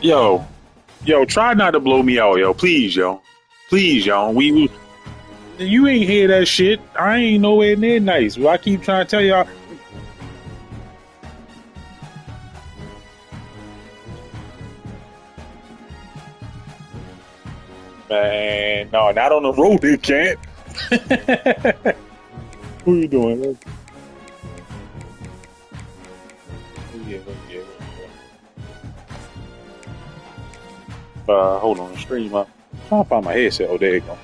Yo, yo, try not to blow me out, yo. Please, yo. Please, yo. You ain't hear that shit. I ain't nowhere near nice. Well, I keep trying to tell y'all, man. No, not on the road, they can't. Who you doing? Yeah, yeah, yeah. Hold on, stream. I'm trying to find my headset. Oh, there you go.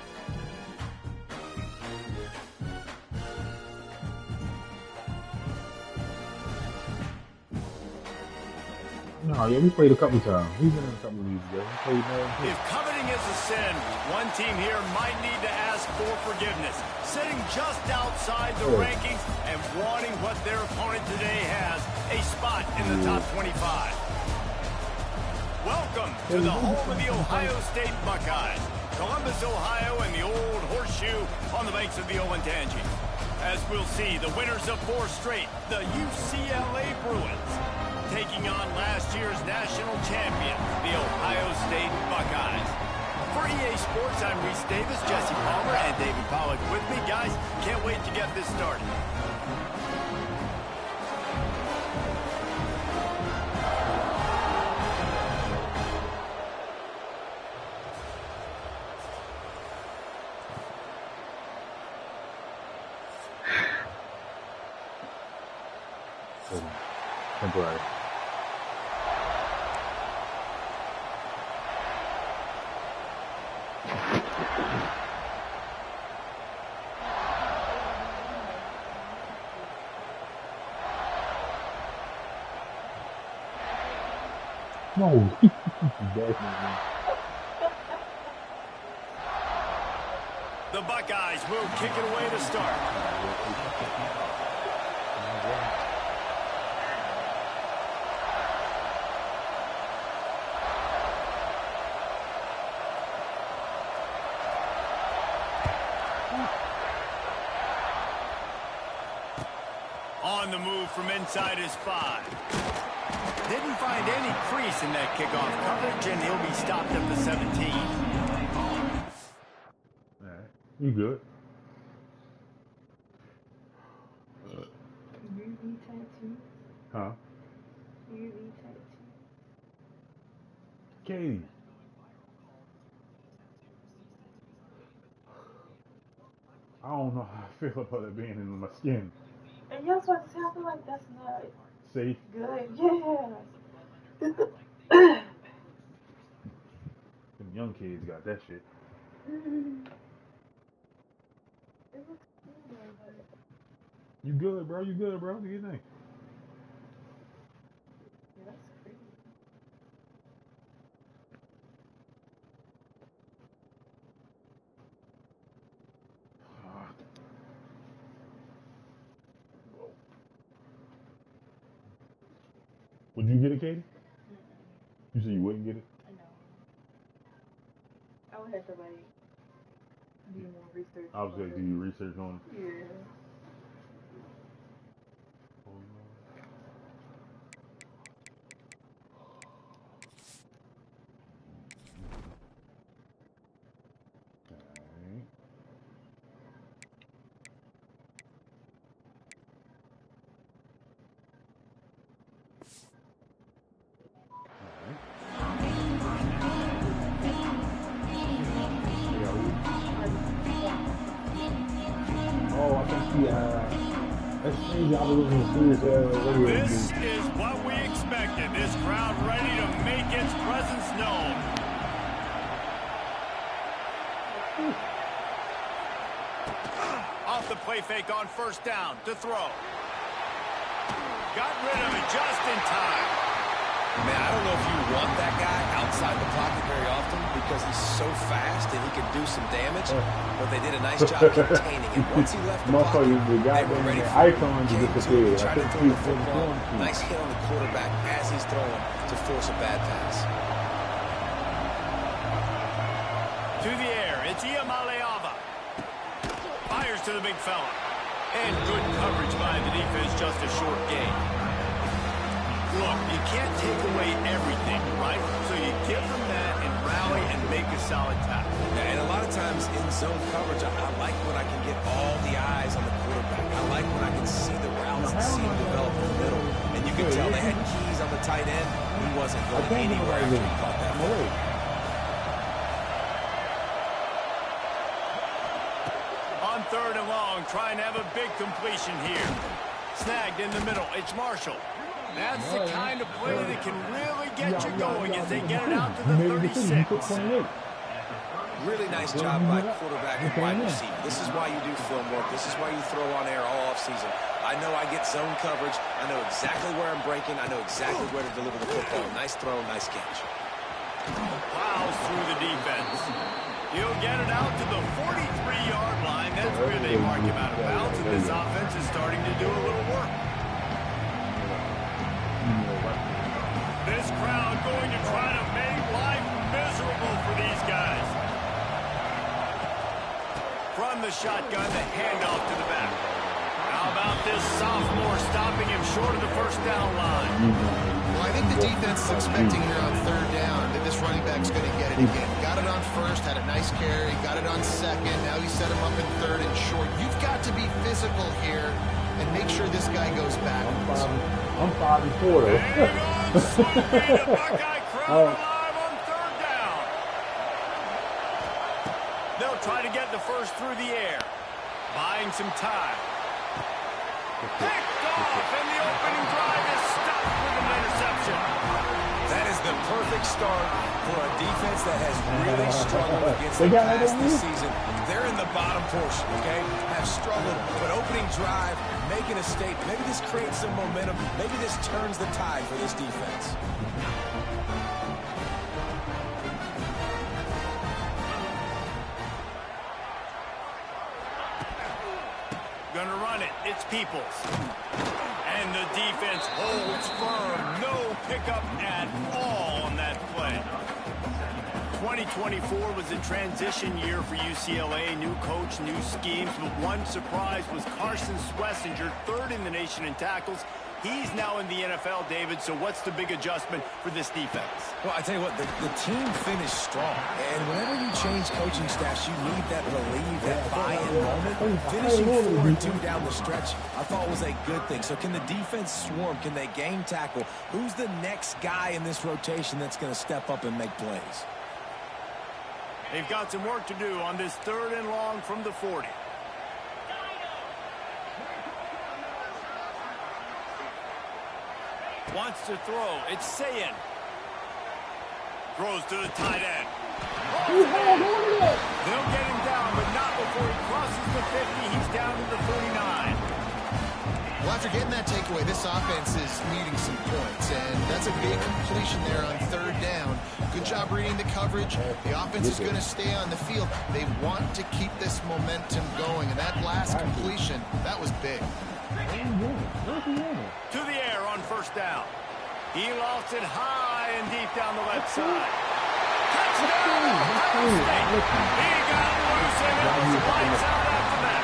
No, yeah, we played a couple times. We've been in a couple of these games. We played If coveting is a sin, one team here might need to ask for forgiveness. Sitting just outside the rankings and wanting what their opponent today has, a spot in the top 25. Welcome to the home of the Ohio State Buckeyes. Columbus, Ohio, and the old horseshoe on the banks of the Olentangy. As we'll see, the winners of 4 straight, the UCLA Bruins, taking on last year's national champion, the Ohio State Buckeyes. For EA Sports, I'm Reese Davis, Jesse Palmer, and David Pollack with me. Guys, can't wait to get this started. Temporary. No. The Buckeyes will kick it away to start. On the move from inside his 5. Didn't find any crease in that kickoff coverage, and he'll be stopped at the 17. All right. You good? Huh? Katie. I don't know how I feel about it being in my skin. And that's what I feel like that's not Safe? good. Yeah. Them young kids got that shit. You good, bro? You good, bro? What do you think? Yeah, that's crazy. Would you get it, Katie? You said you wouldn't get it? I know. I would have to like do more research. I was gonna do your research on it. Yeah. Oh, I think that's crazy. I was listening to radio. This is what we expected. This crowd ready to make its presence known. Off the play fake on first down to throw. Got rid of it just in time. Man, I don't know if you want that guy outside the pocket very often because he's so fast and he can do some damage, but they did a nice job containing him. Once he left the pocket, they were ready for him to try to throw the football. Nice hit on the quarterback as he's throwing to force a bad pass. To the air, it's Iamaleava. Fires to the big fella. And good coverage by the defense, just a short gain. Look, you can't take away everything, right? So you give them that and rally and make a solid tackle. And a lot of times in zone coverage, I like when I can get all the eyes on the quarterback. I like when I can see the routes and see him develop in the middle. And you can tell they had keys on the tight end. He wasn't going anywhere after he caught that ball. On 3rd and long, trying to have a big completion here. Snagged in the middle. It's Marshall. That's the kind of play that can really get you going as they get it out to the 36. Really nice job by quarterback and wide receiver. This is why you do film work. This is why you throw on air all offseason. I know I get zone coverage. I know exactly where I'm breaking. I know exactly where to deliver the football. Nice throw, nice catch. Plows through the defense. He'll get it out to the 43-yard line. That's where they mark him out of bounds, and this offense is starting to do a little work. This crowd going to try to make life miserable for these guys. From the shotgun, the handoff to the back. How about this sophomore stopping him short of the first down line? Well, I think the defense is expecting here on 3rd down that this running back's going to get it again. Got it on 1st, had a nice carry, got it on 2nd. Now he set him up in 3rd and short. You've got to be physical here and make sure this guy goes backwards. I'm 5 and 4 though. Buckeye crowd alive on 3rd down. They'll try to get the first through the air. Buying some time. Picked off, and the opening drive is stopped with an interception. That is the perfect start for a defense that has really struggled against the pass this season. They're in the bottom portion, okay? Have struggled, but opening drive, making a statement. Maybe this creates some momentum. Maybe this turns the tide for this defense. Gonna run it. It's Peoples. And the defense holds firm. No pickup at all on that play. 2024 was a transition year for UCLA. New coach, new schemes. But one surprise was Carson Schlesinger, 3rd in the nation in tackles. He's now in the NFL, David. So what's the big adjustment for this defense? Well, I tell you what, the team finished strong. And whenever you change coaching staffs, you need that believe, that buy-in moment. Finishing 4-2 down the stretch, I thought was a good thing. So can the defense swarm? Can they game tackle? Who's the next guy in this rotation that's going to step up and make plays? They've got some work to do on this 3rd and long from the 40. Wants to throw. It's Sayin. Throws to the tight end. They'll get him down, but not before he crosses the 50. He's down to the 49. Well, after getting that takeaway, this offense is needing some points, and that's a big completion there on 3rd down. Good job reading the coverage. The offense is going to stay on the field. They want to keep this momentum going, and that last completion, that was big. To the air on 1st down. He lofts it high and deep down the left side. Touchdown! He got loose and it was lights out after that.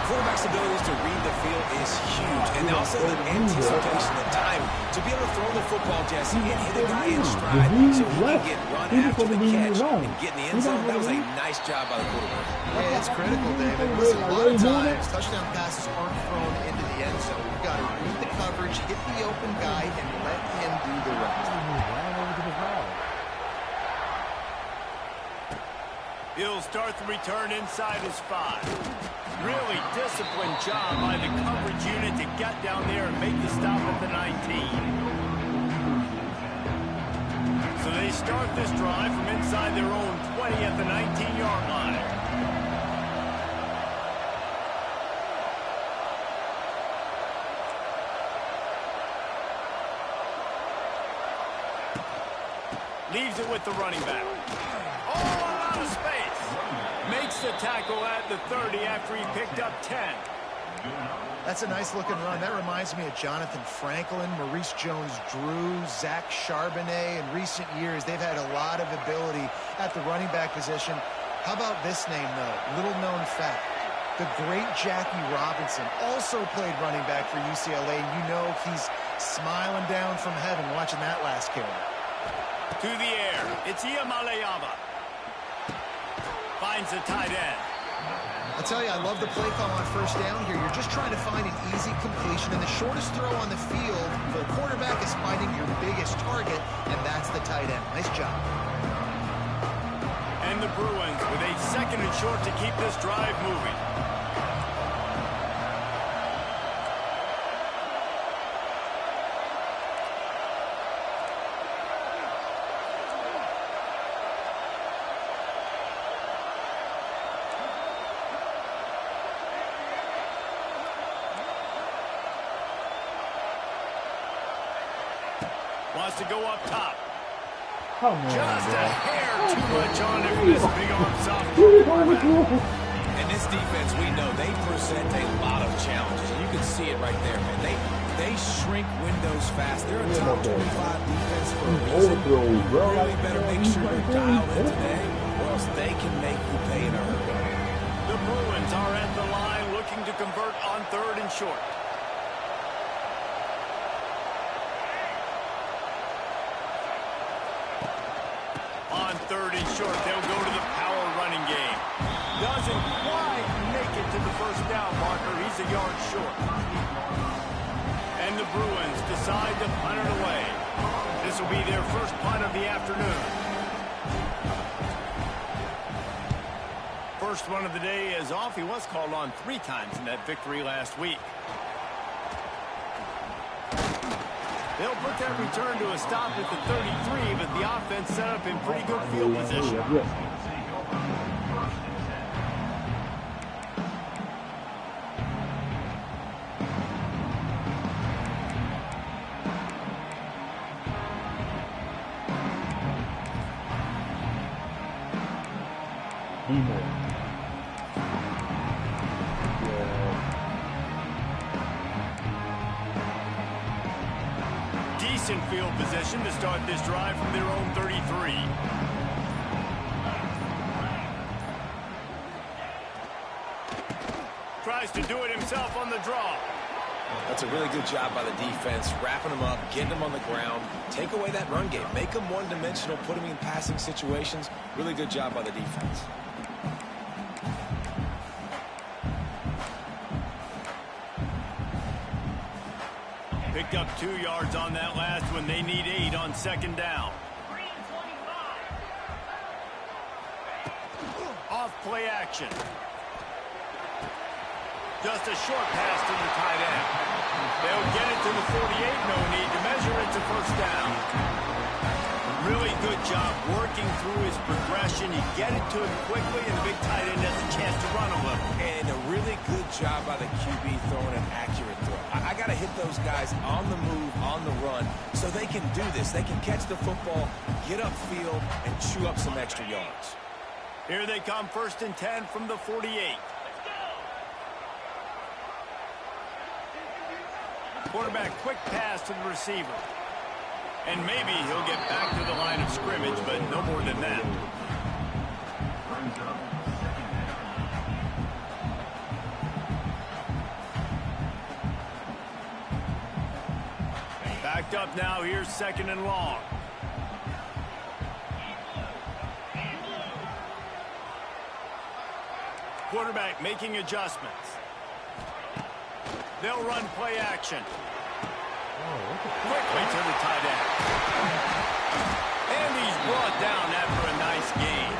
Quarterback's abilities to read the field is huge, and also the anticipation, the time to be able to throw the football, Jesse, and hit a guy in stride so he can get run after the catch and get in the end zone. That was a nice job by the quarterback. Yeah, it's critical, David. Listen, a lot of times touchdown passes aren't thrown into the end zone. You've got to read the coverage, hit the open guy, and let him do the rest. He'll start the return inside his 5. Really disciplined job by the coverage unit to get down there and make the stop at the 19. So they start this drive from inside their own 20 at the 19-yard line. Leaves it with the running back. Oh, a lot of space. Makes the tackle at the 30 after he picked up 10. That's a nice-looking run. That reminds me of Jonathan Franklin, Maurice Jones-Drew, Zach Charbonnet. In recent years, they've had a lot of ability at the running back position. How about this name, though? Little-known fact. The great Jackie Robinson also played running back for UCLA, and you know he's Smiling down from heaven watching that last carry. To the air. It's Iamaleava. Finds the tight end. I'll tell you, I love the play call on first down here. You're just trying to find an easy completion, and the shortest throw on the field for a quarterback is finding your biggest target, and that's the tight end. Nice job. And the Bruins with a 2nd and short to keep this drive moving. Wants to go up top. Come on, Just bro. a hair too much on it for this big arm soft. And this defense, we know, they present a lot of challenges. And you can see it right there, man. They shrink windows fast. They're a top 25 defense for a reason. Overthrows, bro. Really better make sure you're dialed in today, or else they can make you pay in a hurry. The Bruins are at the line looking to convert on 3rd and short. On 3rd and short, they'll go to the power running game. Doesn't quite make it to the first down marker. He's a yard short. And the Bruins decide to punt it away. This will be their first punt of the afternoon. First one of the day is off. He was called on 3 times in that victory last week. They'll put that return to a stop at the 33, but the offense set up in pretty good field position. Decent field position to start this drive from their own 33. Tries to do it himself on the draw. That's a really good job by the defense, wrapping them up, getting them on the ground, take away that run game, make them one-dimensional, put them in passing situations. Really good job by the defense. Picked up 2 yards on that last one. They need 8 on 2nd down. Off play action. Just a short pass to the tight end. They'll get it to the 48. No need to measure it to first down. Really good job working through his progression. You get it to him quickly, and the big tight end has a chance to run a little. And a really good job by the QB throwing an accurate throw. I got to hit those guys on the move, on the run, so they can do this. They can catch the football, get upfield, and chew up some extra yards. Here they come, 1st and 10 from the 48. Quarterback quick pass to the receiver. And maybe he'll get back to the line of scrimmage, but no more than that. Backed up now. Here's 2nd and long. Quarterback making adjustments. They'll run play action. Quickly to the tight end. And he's brought down after a nice gain.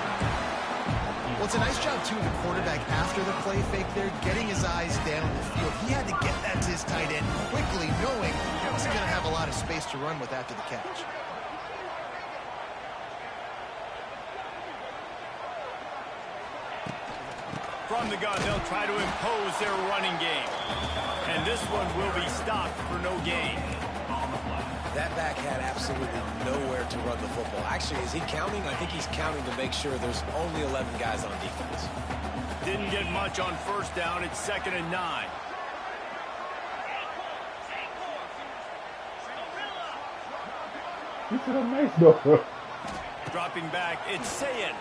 Well, it's a nice job, too, the quarterback after the play fake there, getting his eyes down the field. He had to get that to his tight end quickly, knowing he wasn't going to have a lot of space to run with after the catch. From the gun, they'll try to impose their running game. And this one will be stopped for no gain. That back had absolutely nowhere to run the football. Actually, is he counting? I think he's counting to make sure there's only 11 guys on defense. Didn't get much on first down. It's 2nd and 9. This is a nice though. Dropping back, it's Sayin.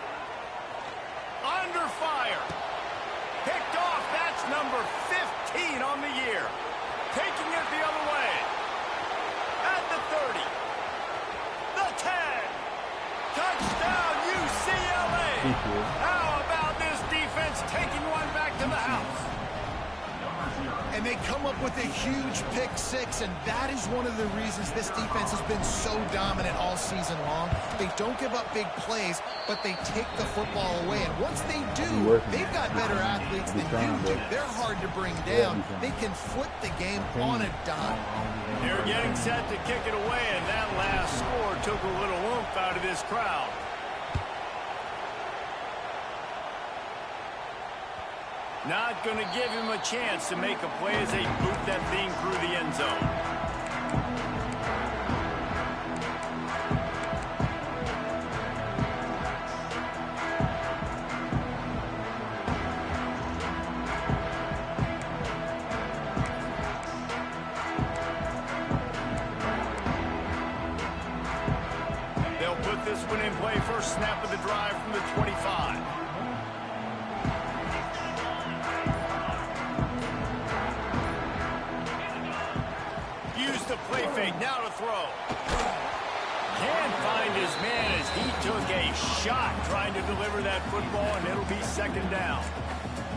Under fire. Picked off. That's number 15 on the year. Taking it the other way. How about this defense taking one back to the house? And they come up with a huge pick six, and that is one of the reasons this defense has been so dominant all season long. They don't give up big plays, but they take the football away. And once they do, they've got better athletes than you do. They're hard to bring down. They can flip the game on a dime. They're getting set to kick it away, and that last score took a little oomph out of this crowd. Not going to give him a chance to make a play as they boot that thing through the end zone. They'll put this one in play. First snap of the drive from the 25. The play fake, now to throw. Can't find his man as he took a shot trying to deliver that football, and it'll be second down.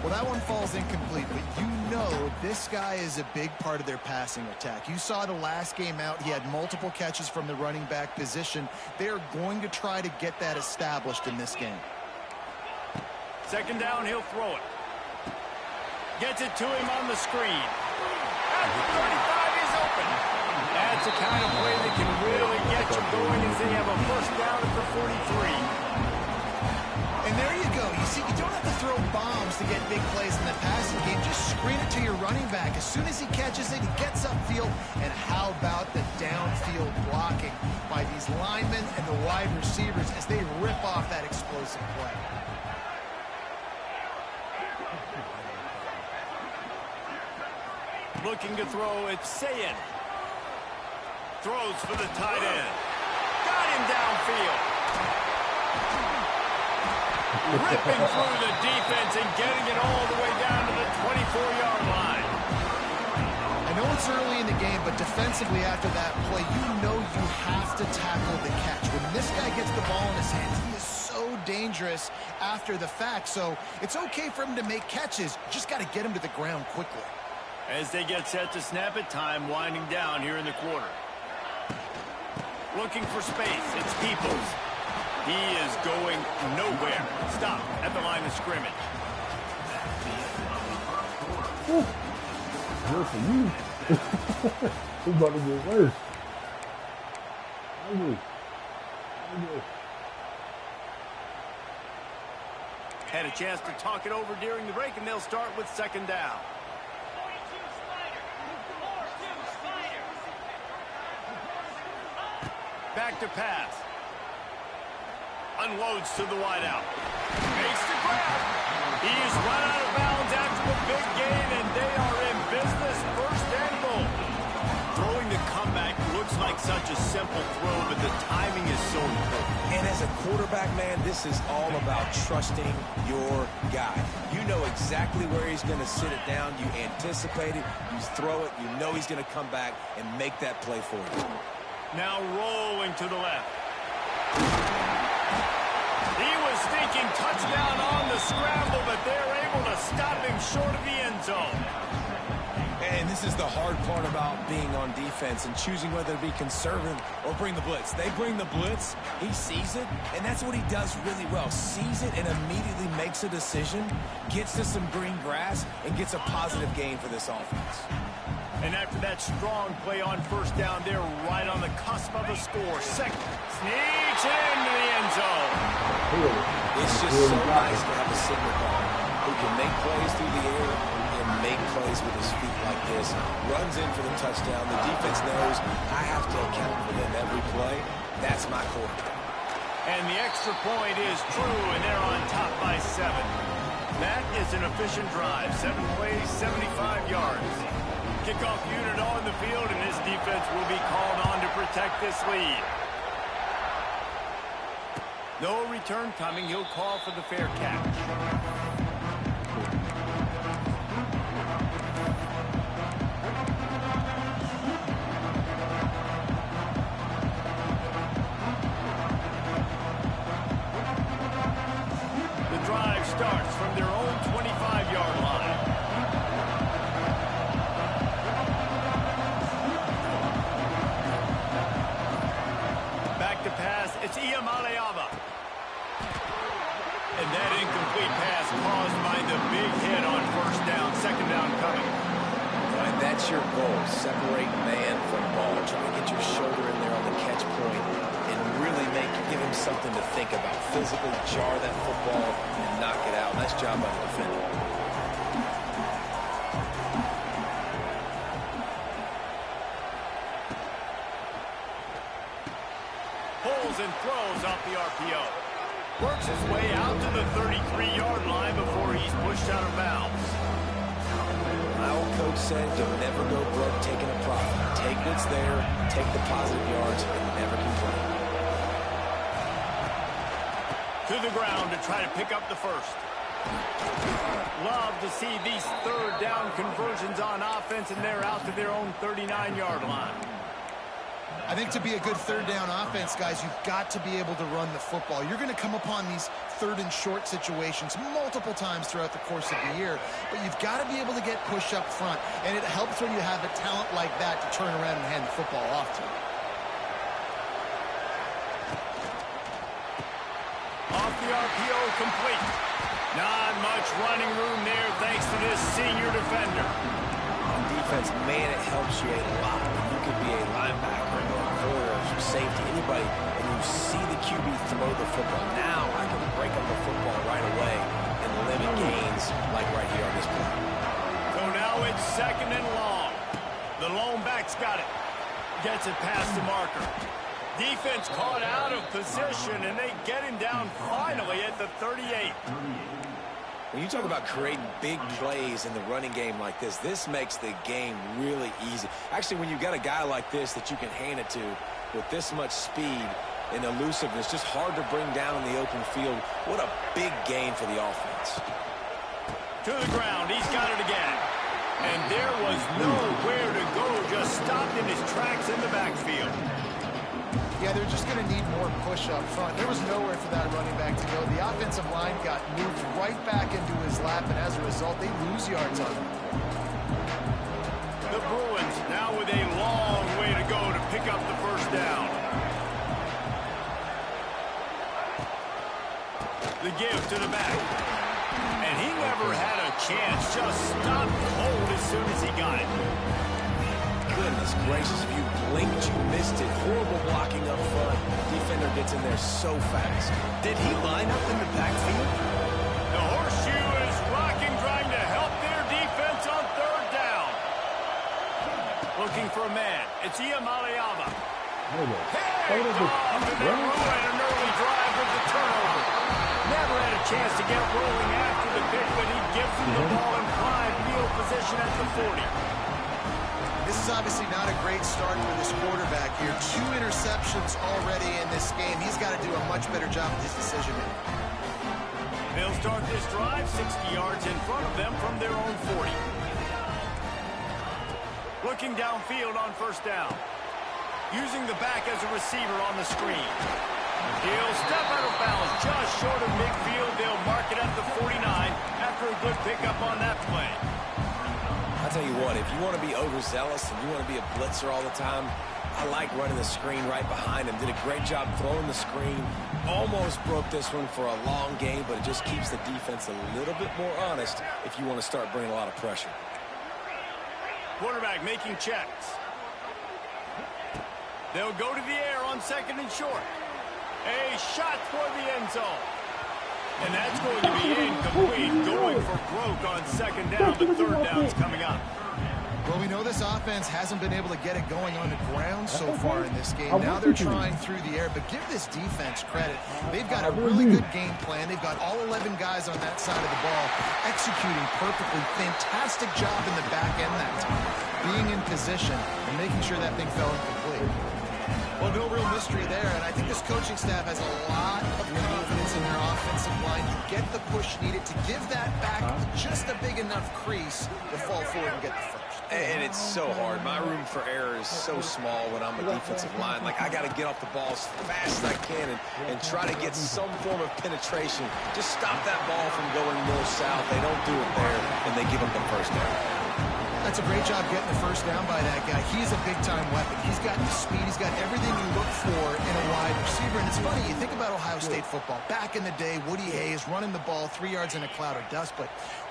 Well, that one falls incomplete, but you know this guy is a big part of their passing attack. You saw the last game out, he had multiple catches from the running back position. They're going to try to get that established in this game. Second down, he'll throw it. Gets it to him on the screen. At the 35, he's open. That's the kind of play that can really get you going as they have a first down at the 43. And there you go. You see, you don't have to throw bombs to get big plays in the passing game. Just screen it to your running back. As soon as he catches it, he gets upfield. And how about the downfield blocking by these linemen and the wide receivers as they rip off that explosive play. Looking to throw, it's Sayed. Throws for the tight end. Got him downfield. Ripping through the defense and getting it all the way down to the 24-yard line. I know it's early in the game, but defensively after that play, you know you have to tackle the catch. When this guy gets the ball in his hands, he is so dangerous after the fact. So it's okay for him to make catches. You just got to get him to the ground quickly. As they get set to snap it, time winding down here in the quarter. Looking for space, it's Peoples. He is going nowhere. Stop at the line of scrimmage. Good for you. It's about to get worse. Had a chance to talk it over during the break, and they'll start with second down. Back to pass. Unloads to the wideout. Makes the grab. He's run out of bounds after the big gain, and they are in business. First and goal. Throwing the comeback looks like such a simple throw, but the timing is so important. And as a quarterback, man, this is all about trusting your guy. You know exactly where he's going to sit it down. You anticipate it. You throw it. You know he's going to come back and make that play for you. Now rolling to the left. He was thinking touchdown on the scramble, but they're able to stop him short of the end zone. And this is the hard part about being on defense and choosing whether to be conservative or bring the blitz. They bring the blitz, he sees it, and that's what he does really well. Sees it and immediately makes a decision, gets to some green grass, and gets a positive gain for this offense. And after that strong play on first down, they're right on the cusp of a score. Second, sneaks it into the end zone. It's just so nice to have a signal call who can make plays through the air and make plays with his feet like this. Runs in for the touchdown. The defense knows I have to account for them every play. That's my quarterback. And the extra point is true, and they're on top by 7. That is an efficient drive. 7 plays, 75 yards. Kickoff unit on the field, and this defense will be called on to protect this lead. No return coming. He'll call for the fair catch. find the big hit on first down, second down coming. Right, that's your goal. Separate man from ball. Try to get your shoulder in there on the catch point and really give him something to think about. Physically jar that football and knock it out. Nice job by the defender. Pulls and throws off the RPO. Works his way out to the 33-yard line before he's pushed out of bounds. My old coach said you'll never go broke taking a profit. Take what's there, take the positive yards, and never complain. To the ground to try to pick up the first. Love to see these third down conversions on offense, and they're out to their own 39-yard line. I think to be a good third down offense, guys, you've got to be able to run the football. You're going to come upon these third and short situations multiple times throughout the course of the year, but you've got to be able to get push up front, and it helps when you have a talent like that to turn around and hand the football off to. Off the RPO, complete. Not much running room there thanks to this senior defender. On defense, man, it helps you a lot. You could be a linebacker or a corner or safety, anybody, and you see the QB throw the football. Now I can break up the football right away and limit gains like right here on this play. So now it's second and long. The lone back's got it. Gets it past the marker. Defense caught out of position, and they get him down finally at the 38. When you talk about creating big plays in the running game like this, this makes the game really easy. Actually, when you've got a guy like this that you can hand it to with this much speed and elusiveness, just hard to bring down in the open field, what a big gain for the offense. To the ground, he's got it again. And there was nowhere to go, just stopped in his tracks in the backfield. Yeah, they're just going to need more push up front. There was nowhere for that running back to go. The offensive line got moved right back into his lap, and as a result, they lose yards on him. The Bruins now with a long way to go to pick up the first down. The give to the back. And he never had a chance, just stopped cold as soon as he got it. Goodness gracious, if you blinked, you missed it. Horrible blocking up front. Defender gets in there so fast. Did he line up in the backfield? The horseshoe is rocking, trying to help their defense on third down. Looking for a man. It's Iamaleava. Hands off, and they ruin an early drive with the turnover. Never had a chance to get rolling after the pick, but he gives them the ball in prime field position at the 40. This is obviously not a great start for this quarterback here. 2 interceptions already in this game. He's got to do a much better job with his decision-making. They'll start this drive 60 yards in front of them from their own 40. Looking downfield on first down. Using the back as a receiver on the screen. He'll step out of bounds just short of midfield. They'll mark it at the 49 after a good pickup on that play. I'll tell you what, if you want to be overzealous and you want to be a blitzer all the time, I like running the screen right behind him. Did a great job throwing the screen. Almost broke this one for a long game, but it just keeps the defense a little bit more honest if you want to start bringing a lot of pressure. Quarterback making checks. They'll go to the air on second and short. A shot toward the end zone. And that's going to be incomplete. Going for broke on second down. The third down's coming up. Well, we know this offense hasn't been able to get it going on the ground so far in this game. Now they're trying through the air, but give this defense credit. They've got a really good game plan. They've got all 11 guys on that side of the ball executing perfectly. Fantastic job in the back end that time. Being in position and making sure that thing fell incomplete. Well, no real mystery there, and I think this coaching staff has a lot of confidence in their offensive line to get the push needed to give that back just a big enough crease to fall forward and get the first. And it's so hard. My room for error is so small when I'm a defensive line. Like, I got to get off the ball as fast as I can and try to get some form of penetration. Just stop that ball from going north-south. They don't do it there, and they give them the first down. That's a great job getting the first down by that guy. He's a big-time weapon. He's got the speed. He's got everything you look for in a wide receiver. And it's funny, you think about Ohio State football. Back in the day, Woody Hayes running the ball 3 yards in a cloud of dust. But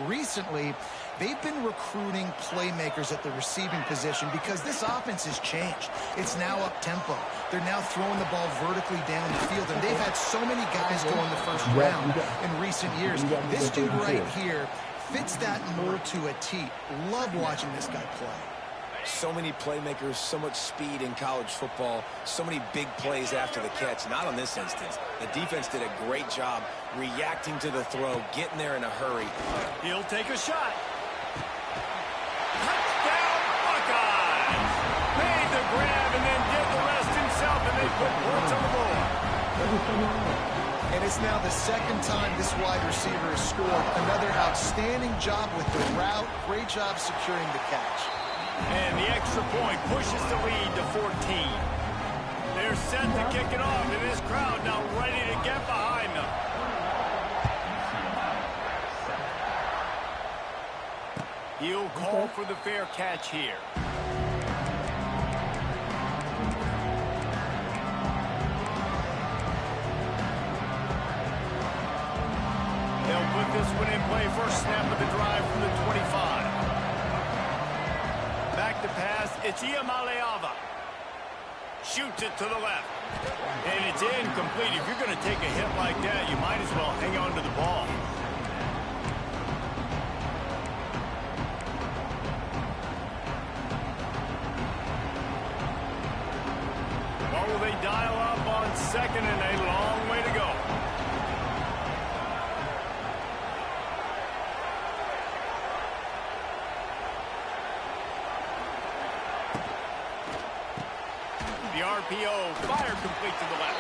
recently, they've been recruiting playmakers at the receiving position because this offense has changed. It's now up-tempo. They're now throwing the ball vertically down the field. And they've had so many guys go in the first round in recent years. This dude right here fits that mold to a T. Love watching this guy play. So many playmakers, so much speed in college football, so many big plays after the catch. Not on this instance. The defense did a great job reacting to the throw, getting there in a hurry. He'll take a shot. Touchdown, Buckeyes! Made the grab and then did the rest himself, and they put points on the board. And it's now the second time this wide receiver has scored. Another outstanding job with the route. Great job securing the catch. And the extra point pushes the lead to 14. They're set to kick it off, and this crowd now ready to get behind them. He'll call for the fair catch here. They'll put this one in play. First snap of the drive from the 25. Back to pass. It's Iamaleava. Shoots it to the left. And it's incomplete. If you're going to take a hit like that, you might as well hang on to the ball. What will they dial up on second, and a long way to go. The RPO, fire complete to the left.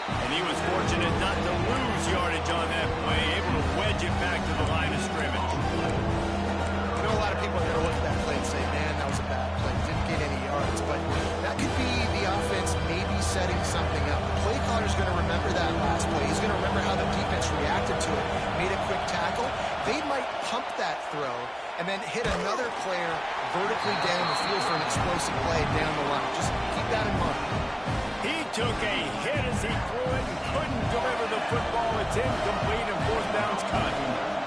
And he was fortunate not to lose yardage on that play, able to wedge it back to the line of scrimmage. I know a lot of people are going to look at that play and say, man, that was a bad play. Didn't get any yards. But that could be the offense maybe setting something up. The play caller's going to remember that last play. He's going to remember how the defense reacted to it. Made a quick tackle. They might pump that throw and then hit another player vertically down the field for an explosive play down the line. Just keep that in mind. He took a hit as he threw it and couldn't deliver the football. It's incomplete and fourth down's cut.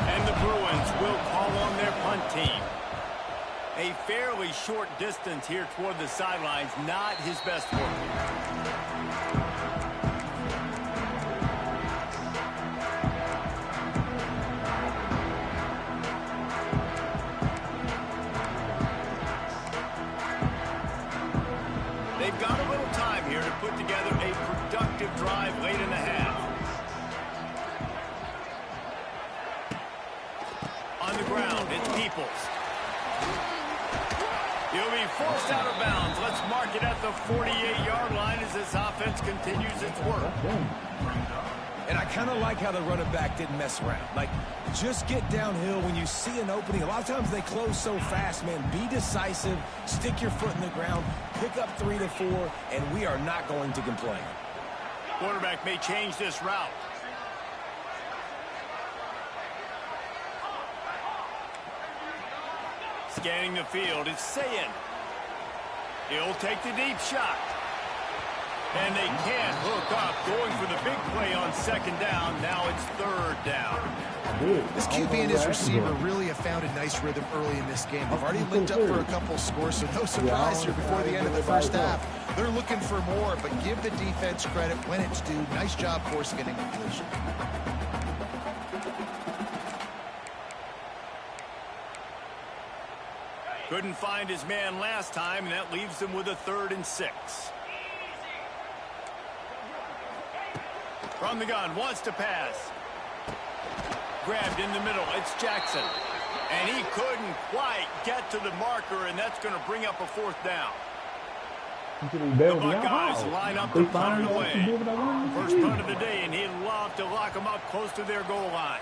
And the Bruins will call on their punt team. A fairly short distance here toward the sidelines, not his best work. They've got a little time here to put together a productive drive late in the half. On the ground, it's Peoples. He'll be forced out of bounds. Let's mark it at the 48-yard line as this offense continues its work. And I kind of like how the running back didn't mess around. Like, just get downhill when you see an opening. A lot of times they close so fast, man. Be decisive, stick your foot in the ground, pick up 3 to 4, and we are not going to complain. Quarterback may change this route. Scanning the field, it's Sayin. He'll take the deep shot. And they can't hook up, going for the big play on second down. Now it's third down. This QB and his receiver really have found a nice rhythm early in this game. They've already linked up for a couple scores, so no surprise here before the end of the first half. They're looking for more, but give the defense credit when it's due. Nice job forcing an incompletion. Couldn't find his man last time, and that leaves him with a 3rd and 6. From the gun, wants to pass. Grabbed in the middle, it's Jackson. And he couldn't quite get to the marker, and that's going to bring up a 4th down. The Buckeyes line up to punt it away. First punt of the day, and he'd love to lock them up close to their goal line.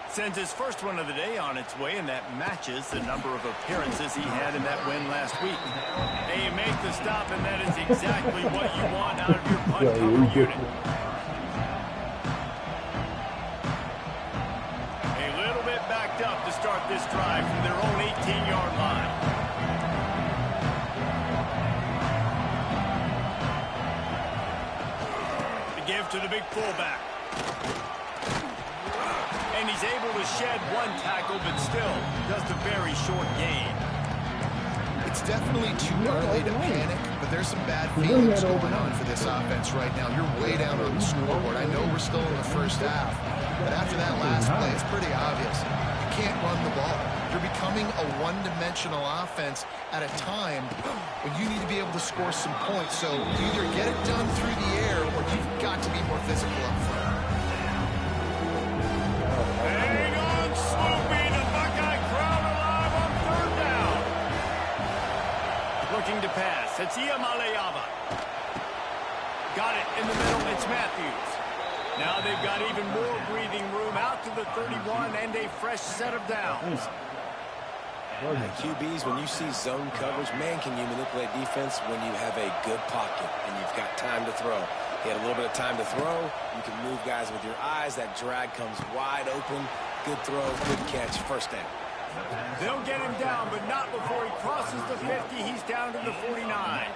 Sends his first one of the day on its way, and that matches the number of appearances he had in that win last week. They make the stop, and that is exactly what you want out of your punt cover unit. A little bit backed up to start this drive from their own 15-yard line. The give to the big fullback. And he's able to shed one tackle, but still just a very short gain. It's definitely too early to panic, but there's some bad feelings going on for this offense right now. You're way down on the scoreboard. I know we're still in the first half, but after that last play, it's pretty obvious. You can't run the ball. You're becoming a one-dimensional offense at a time when you need to be able to score some points. So either get it done through the air, or you've got to be more physical up front. Hang on, Sloopy. The Buckeye crowd alive on third down. Looking to pass. It's Iamaleava. Got it in the middle. It's Matthews. Now they've got even more breathing room out to the 31 and a fresh set of downs. QBs, when you see zone coverage, man, can you manipulate defense when you have a good pocket and you've got time to throw. He had a little bit of time to throw. You can move guys with your eyes. That drag comes wide open. Good throw, good catch, first down. They'll get him down, but not before he crosses the 50. He's down to the 49.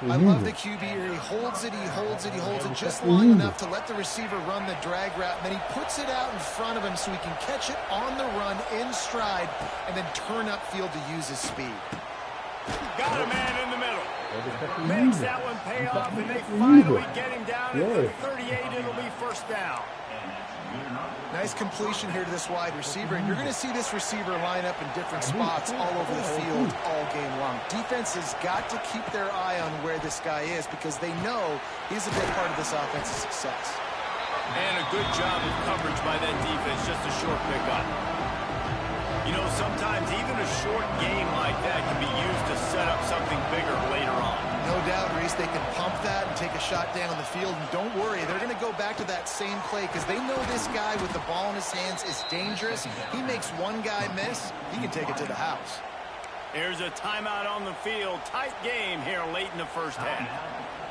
I love the QB here. He holds it, he holds it, he holds it just long enough to let the receiver run the drag route, and then he puts it out in front of him so he can catch it on the run in stride and then turn upfield to use his speed. Got a man in the middle. Makes that one pay off, and they finally get him down at the 38. It'll be first down. Nice completion here to this wide receiver, and you're going to see this receiver line up in different spots all over the field all game long. Defense has got to keep their eye on where this guy is because they know he's a big part of this offense's success. And a good job of coverage by that defense, just a short pickup. You know, sometimes even a short game like that can be used to set up something bigger later on. No doubt, Reese, they can pump that and take a shot down the field. And don't worry, they're going to go back to that same play because they know this guy with the ball in his hands is dangerous. He makes one guy miss, he can take it to the house. Here's a timeout on the field. Tight game here late in the first half.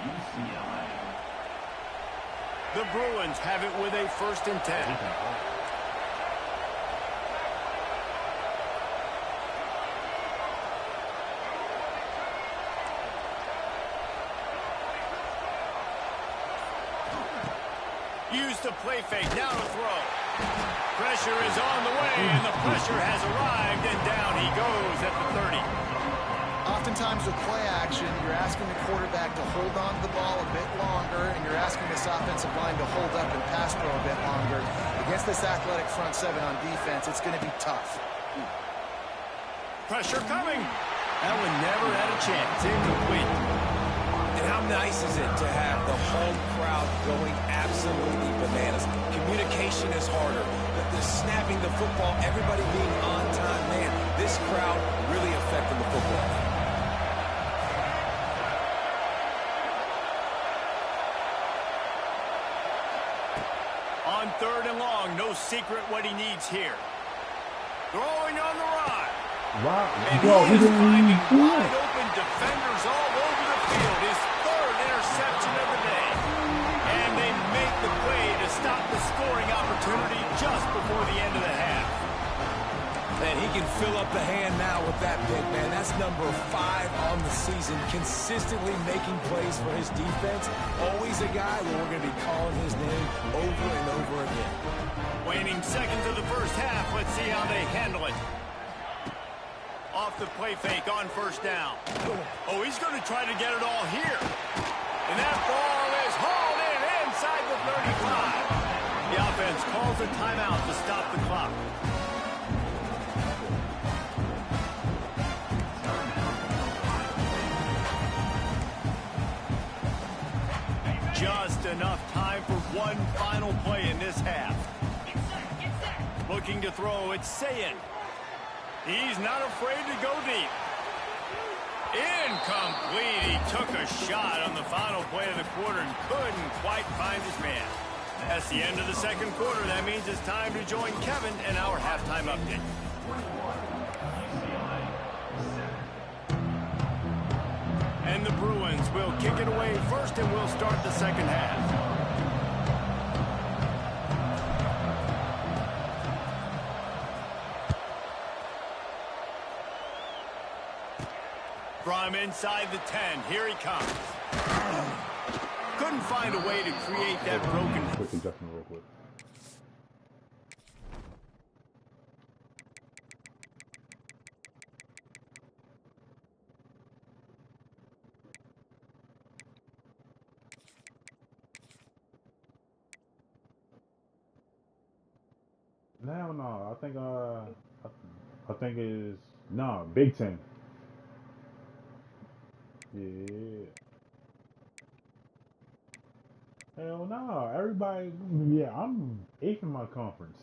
UCLA. The Bruins have it with a 1st and 10. Use the play fake, now to throw. Pressure is on the way, and the pressure has arrived, and down he goes at the 30. Oftentimes with play action, you're asking the quarterback to hold on to the ball a bit longer, and you're asking this offensive line to hold up and pass pro a bit longer. Against this athletic front seven on defense, it's going to be tough. Pressure coming. That one never had a chance. Incomplete. And how nice is it to have the home crowd going absolutely bananas? Communication is harder. The snapping the football, everybody being on time. Man, this crowd really affecting the football. On 3rd and long, no secret what he needs here. Throwing on the run. Wow. And Yo, he is finding he wide open defenders all over the field. His 3rd interception of the day. And they make the play to stop the scoring opportunity just before the end of the half. And he can fill up the hand now with that pick, man. That's number 5 on the season, consistently making plays for his defense. Always a guy where we're going to be calling his name over and over again. Waning seconds of the first half. Let's see how they handle it. Off the play fake on 1st down. Oh, he's going to try to get it all here. And that ball is hauled in inside the 35. The offense calls a timeout to stop the clock. Just enough time for one final play in this half. Looking to throw, it's Sayin. He's not afraid to go deep. Incomplete. He took a shot on the final play of the quarter and couldn't quite find his man. That's the end of the 2nd quarter. That means it's time to join Kevin in our halftime update. And the Bruins will kick it away first, and we'll start the 2nd half. From inside the 10, here he comes. Couldn't find a way to create that broken. Quick adjustment real quick. No, I think it's no Big Ten. Yeah. Hell no. Everybody, yeah, I'm 8th in my conference.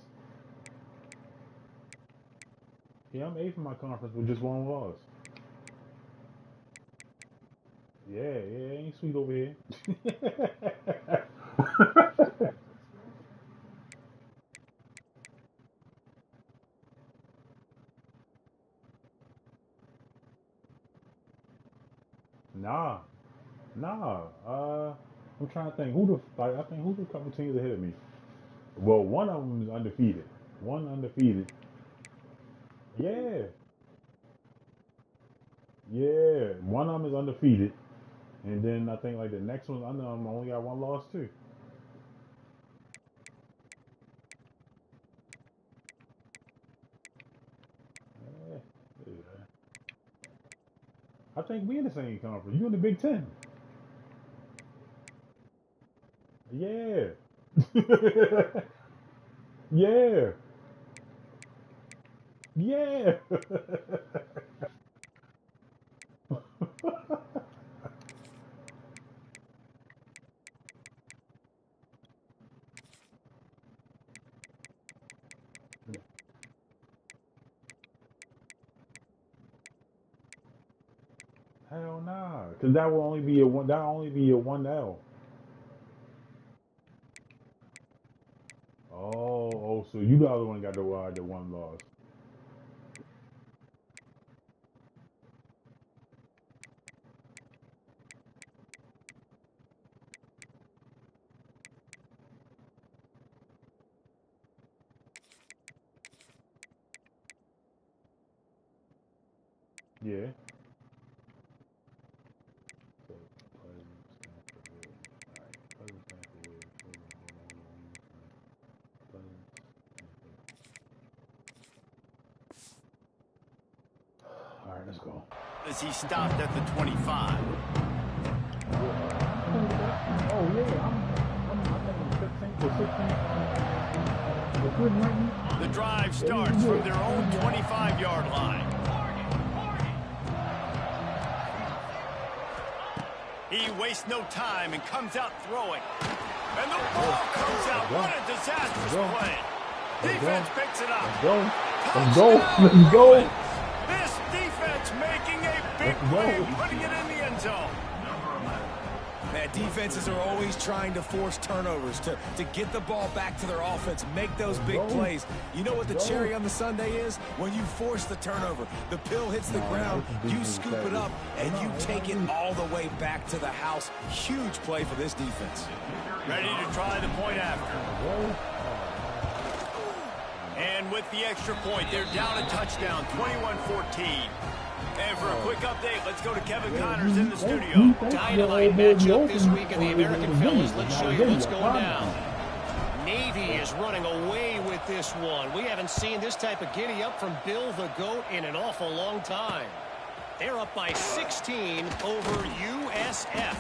Yeah, I'm 8th in my conference with just one loss. Yeah, ain't sweet over here. Nah. I'm trying to think I think who's the couple teams ahead of me. Well, one of them is undefeated. One undefeated. Yeah. Yeah. One of them is undefeated. And then I think like the next one, I know I'm only got one loss too. Yeah. I think we in the same conference. You in the Big Ten. Yeah. Yeah. Yeah. Hell nah. Cause that will only be a one. That'll only be a 1L. Oh. So you the other one got the one loss. Yeah. All right, let's go. As he stopped at the 25. Oh yeah, I'm I think 15th or 16th. The drive starts from their own 25-yard line. He wastes no time and comes out throwing. And the ball comes out. What a disastrous play. Defense picks it up. Let's go. This defense making a big play, putting it in the end zone. Man, defenses are always trying to force turnovers to get the ball back to their offense, make those big plays. You know what the cherry on the sundae is? When you force the turnover, the pill hits the ground, you scoop it up, and you take it all the way back to the house. Huge play for this defense. Ready to try the point after. And with the extra point, they're down a touchdown, 21-14. And for a quick update, let's go to Kevin Connors in the studio. Dynamite matchup this week in the American Fellas. Let's show you what's going down. Navy is running away with this one. We haven't seen this type of giddy up from Bill the GOAT in an awful long time. They're up by 16 over USF.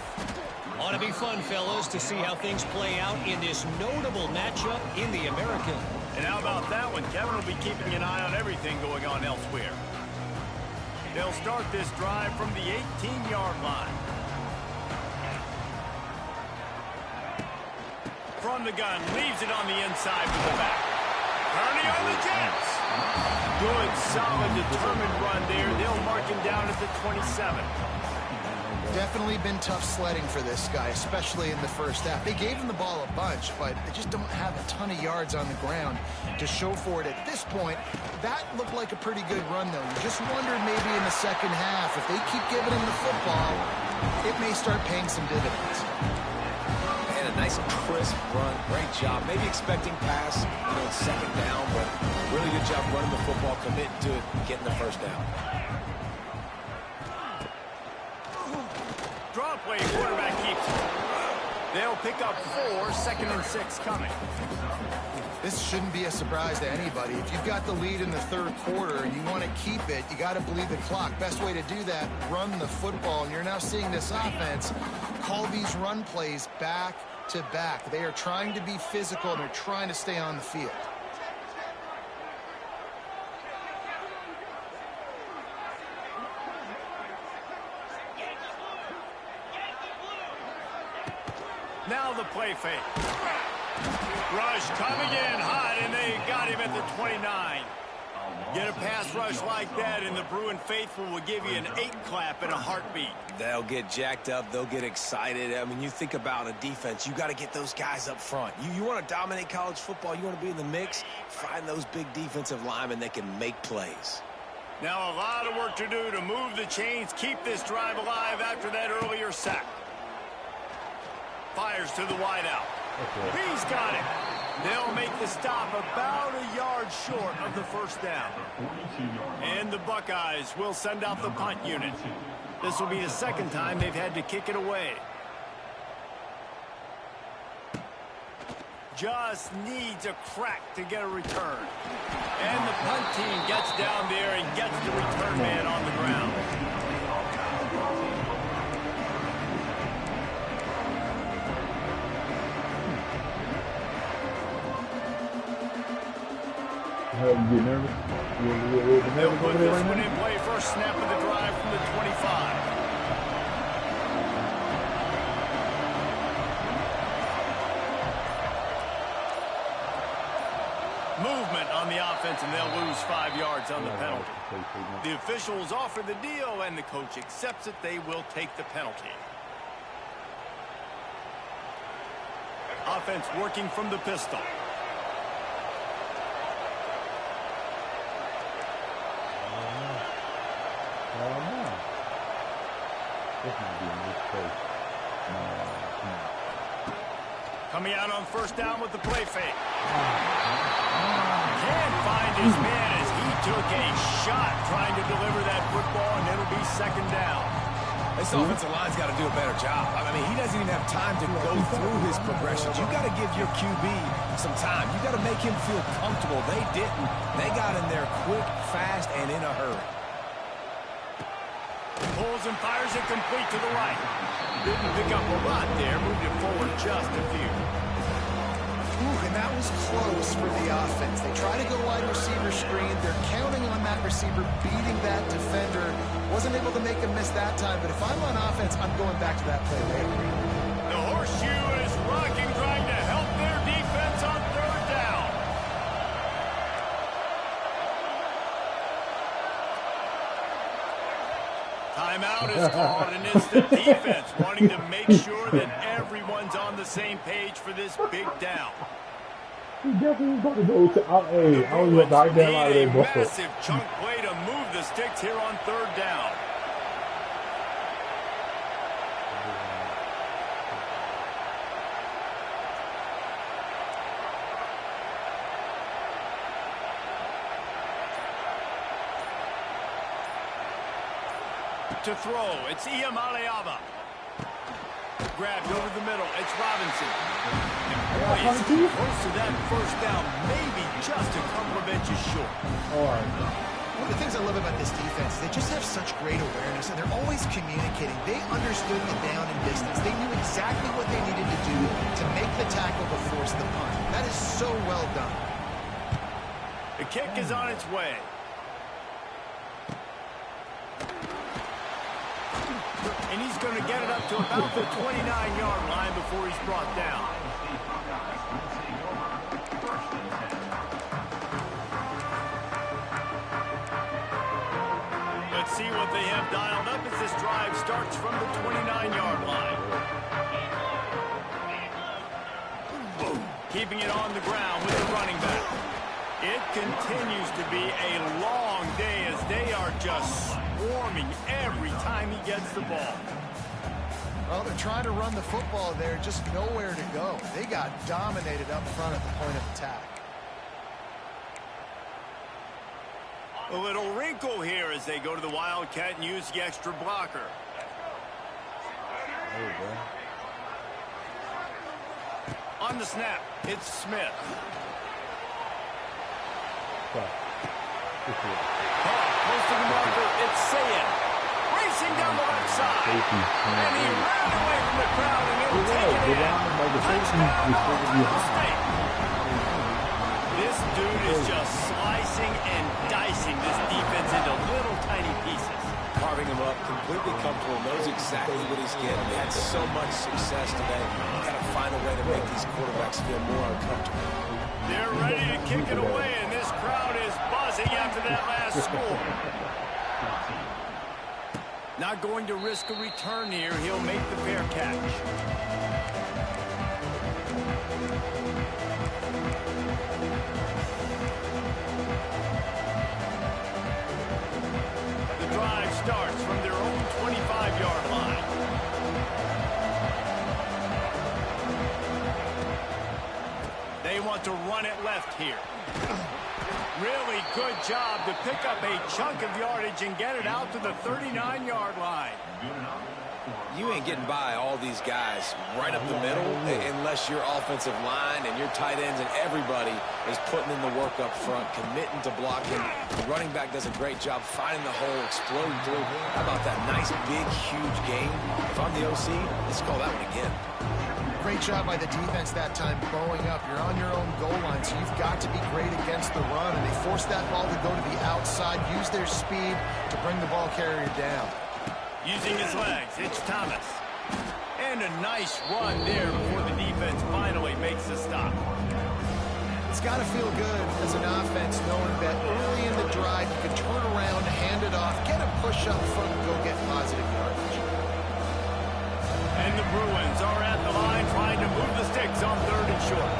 Ought to be fun, fellas, to see how things play out in this notable matchup in the American. And how about that one? Kevin will be keeping an eye on everything going on elsewhere. They'll start this drive from the 18-yard line. From the gun, leaves it on the inside with the back. Kearney on the Jets. Good, solid, determined run there. They'll mark him down at the 27. Definitely been tough sledding for this guy, especially in the first half. They gave him the ball a bunch, but they just don't have a ton of yards on the ground to show for it at this point. That looked like a pretty good run, though. You just wondered maybe in the second half, if they keep giving him the football, it may start paying some dividends. And a nice crisp run. Great job. Maybe expecting pass, second down, but really good job running the football, committing to it, getting the first down. draw play. Quarterback keeps it. They'll pick up 4, 2nd and 6 coming. This shouldn't be a surprise to anybody. If you've got the lead in the third quarter and you want to keep it, you got to bleed the clock. Best way to do that, run the football. And you're now seeing this offense call these run plays back to back. They are trying to be physical and they're trying to stay on the field. Now the play fake. Rush coming in hot, and they got him at the 29. Get a pass rush like that, and the Bruin faithful will give you an 8 clap in a heartbeat. They'll get jacked up. They'll get excited. I mean, you think about a defense. You got to get those guys up front. You want to dominate college football. You want to be in the mix. Find those big defensive linemen that can make plays. Now a lot of work to do to move the chains, keep this drive alive after that earlier sack. Fires to the wideout. He's got it. They'll make the stop about a yard short of the first down. And the Buckeyes will send out the punt unit. This will be the second time they've had to kick it away. Just needs a crack to get a return. And the punt team gets down there and gets the return man on the ground. You get nervous? They'll put this one in play first snap of the drive from the 25. Movement on the offense, and they'll lose 5 yards on the penalty. The officials offer the deal, and the coach accepts it. They will take the penalty. Offense working from the pistol. Coming out on first down with the play fake. Can't find his man as he took a shot trying to deliver that football, and it'll be second down. This offensive line's got to do a better job. I mean, he doesn't even have time to go through his progressions. You got to give your QB some time. You got to make him feel comfortable. They didn't. They got in there quick, fast, and in a hurry. Pulls and fires it complete to the right. Didn't pick up a lot there. Moved it forward just a few. Ooh, and that was close for the offense. They try to go wide receiver screen. They're counting on that receiver beating that defender. Wasn't able to make him miss that time, but if I'm on offense, I'm going back to that play later. The horseshoe is rocking, trying to help their defense on third down. Timeout is called, and it's the defense wanting to make sure that everyone's on the same page for this big down. He definitely got to go to out. Hey, I was back down out of there, bro. Massive chunk play to move the sticks here on third down. To throw, it's Iamaleava. Grabbed over the middle, it's Robinson. And boy, is he close to that first down, maybe just a couple of inches short. One of the things I love about this defense is they just have such great awareness, and they're always communicating. They understood the down and distance. They knew exactly what they needed to do to make the tackle to force the punt. That is so well done. The kick is on its way. And he's going to get it up to about the 29-yard line before he's brought down. Let's see what they have dialed up as this drive starts from the 29-yard line. Keeping it on the ground with the running back. It continues to be a long day as they are just swarming every time he gets the ball. Well, they're trying to run the football there, just nowhere to go. They got dominated up front at the point of attack. A little wrinkle here as they go to the Wildcat and use the extra blocker. On the snap, it's Smith. Close to the marker, it's Sayin. Racing down the left side. And he ran away from the crowd and it'll take it in. Touchdown, Ohio State. This dude is just slicing and dicing this defense into little tiny pieces. Carving him up, completely comfortable, knows exactly what he's getting. He had so much success today. Got to find a way to make these quarterbacks feel more uncomfortable. They're ready to kick it away, and this crowd is buzzing after that last score. Not going to risk a return here. He'll make the fair catch. The drive starts from their own 25-yard line. They want to run it left here. Really good job to pick up a chunk of yardage and get it out to the 39-yard line. You ain't getting by all these guys right up the middle unless your offensive line and your tight ends and everybody is putting in the work up front, committing to blocking. The running back does a great job finding the hole, exploding through. How about that nice, big, huge game? If I'm the OC, let's call that one again. Great job by the defense that time, bowing up. You're on your own goal line, so you've got to be great against the run, and they force that ball to go to the outside, use their speed to bring the ball carrier down. Using his legs, it's Thomas. And a nice run there before the defense finally makes the stop. It's got to feel good as an offense knowing that early in the drive you can turn around, hand it off, get a push up front, and go get positive yardage. And the Bruins are at the line trying to move the sticks on 3rd and short.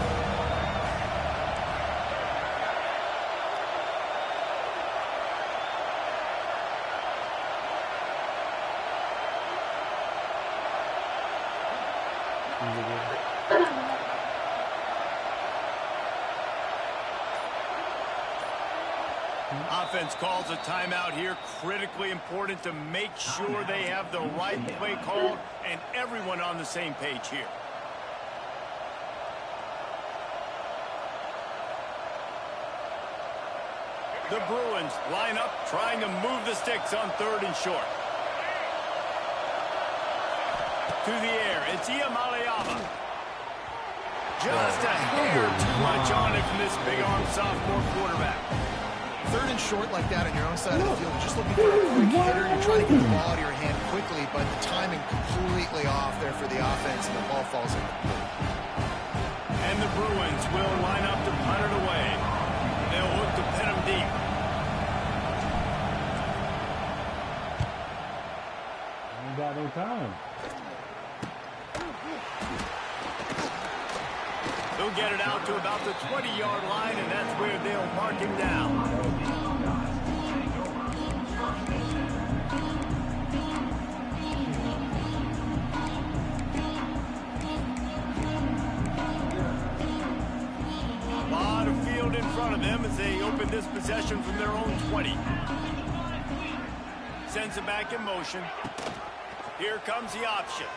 Offense calls a timeout here. Critically important to make sure they have the right play called and everyone on the same page here. The Bruins line up trying to move the sticks on 3rd and short. To the air, it's Iamaleava. Just a hair too much on it from this big-arm sophomore quarterback. 3rd and short like that on your own side of the field, just looking for a quick hitter. You're trying to get the ball out of your hand quickly, but the timing completely off there for the offense, and the ball falls incomplete. And the Bruins will line up to punt it away. They'll look to pin them deep. Ain't got no time. They'll get it out to about the 20-yard line, and that's where they'll mark him down. A lot of field in front of them as they open this possession from their own 20. Sends it back in motion. Here comes the option.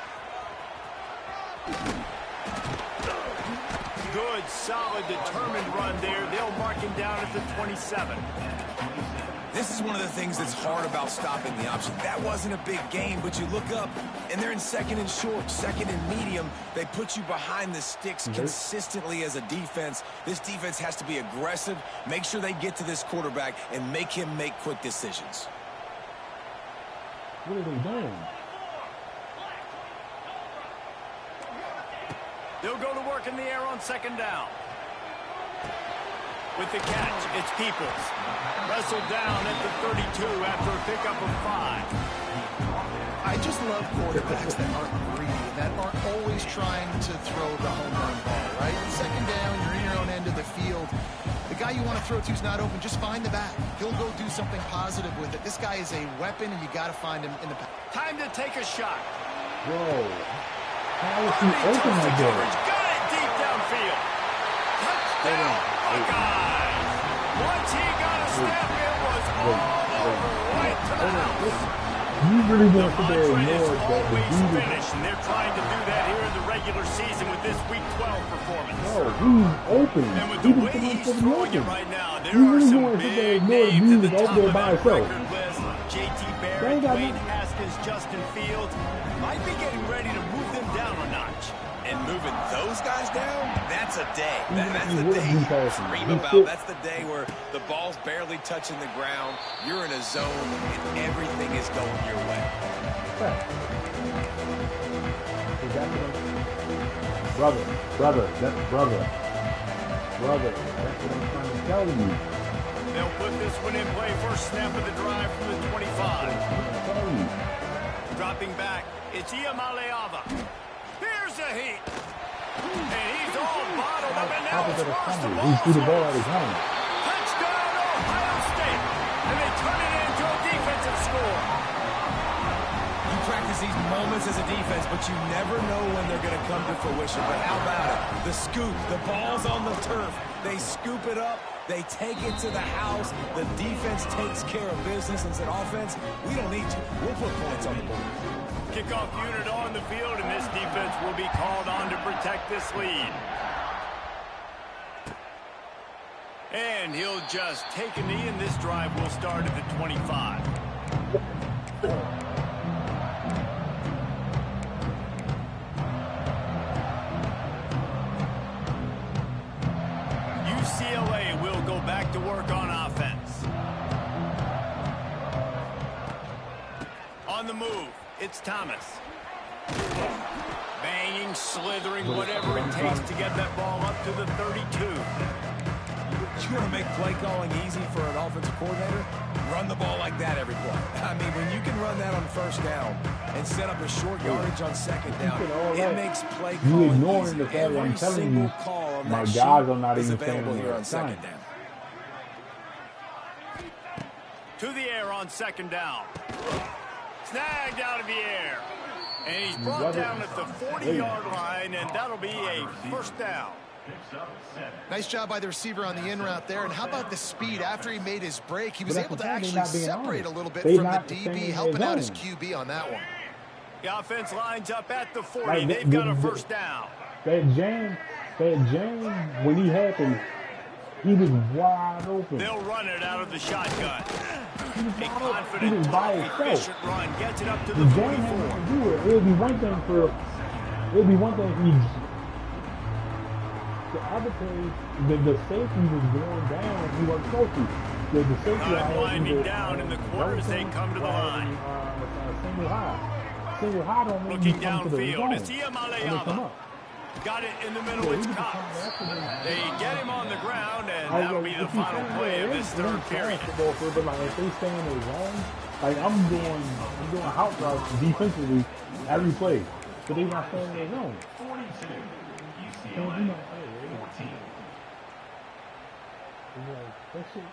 Good, solid, determined run there. They'll mark him down at the 27. This is one of the things that's hard about stopping the option. That wasn't a big gain, but you look up, and they're in 2nd and short, 2nd and medium. They put you behind the sticks consistently as a defense. This defense has to be aggressive, make sure they get to this quarterback, and make him make quick decisions. What are they doing? They'll go to work in the air on 2nd down. With the catch, it's Peoples. Wrestled down at the 32 after a pickup of 5. I just love quarterbacks that aren't greedy, that aren't always trying to throw the home run ball, right? 2nd down, you're in your own end of the field. The guy you want to throw to is not open. Just find the back. He'll go do something positive with it. This guy is a weapon, and you got to find him in the back. Time to take a shot. Whoa. How is he open like that? Got it deep downfield. Touchdown, Buckeyes. Once he got a step, it was all over right to the house. You really want to sit there and Mantra is ignore that the always dude finish, and they're trying to do that here in the regular season with this Week 12 performance. No, he's open. And with He the was way he's supposed to be throwing it open. right now, there You are really some want to sit there and big ignore the names at dude the that's top over there of by that himself. record list. J.T. They Barrett, ain't got Dwayne nothing. Haskins, Justin Fields might be getting ready to move them down a notch. And moving those guys down, that's a day. That's the He day wouldn't you be passing. dream He's about. sick. That's the day where the ball's barely touching the ground. You're in a zone, and everything is going your way. Brother, that's what I'm trying to tell you. They'll put this one in play. First snap of the drive from the 25. Dropping back, it's Iamaleava. Here's a heat. And he's all bottled up, and now it's lost the ball. He threw the ball out of his hand. Touchdown, Ohio State. And they turn it into a defensive score. You practice these moments as a defense, but you never know when they're going to come to fruition. But how about it? The scoop, the ball's on the turf. They scoop it up. They take it to the house. The defense takes care of business and said, offense, we don't need you. We'll put points on the board. Kickoff unit on the field, and this defense will be called on to protect this lead. And he'll just take a knee, and this drive will start at the 25. UCLA will go back to work on offense. On the move, it's Thomas. Banging, slithering, whatever it takes to get that ball up to the 32. You want to make play calling easy for an offensive coordinator? Run the ball like that every play. I mean, when you can run that on first down and set up a short yardage on second down, it makes play calling You ignoring easy. the fact that I'm Every telling single you, call on my that guys sheet are not is even available standing here there. on second down. To the air on second down. Snagged out of the air. And he's brought down at the 40-yard line, and that'll be a first down. Nice job by the receiver on the in route there. And how about the speed after he made his break? He was able to actually separate a little bit from the DB, helping out his QB on that one. The offense lines up at the 40. They've got a first down. That jam, when he happened, he was wide open. They'll run it out of the shotgun. He was A wide open. confident, He was by himself. efficient run. Gets it up to The the jam had 44. nothing to do with it. It would be one thing if he. The other thing, the safety was going down. He wasn't supposed to. The safety Time winding down in the quarter as they come to the line. Single high don't mean Looking you come to the downfield, zone. it's And they come Iamaleava. up. Got it in the middle, it's Cox. They get him on the ground, and that'll be the If you final stand play there, of this it's third period. basketball for it, but like if they stay in their zone, like I'm doing house routes defensively every play, but they not staying in their zone. 42. So, UCLA. you know, 14. that shit,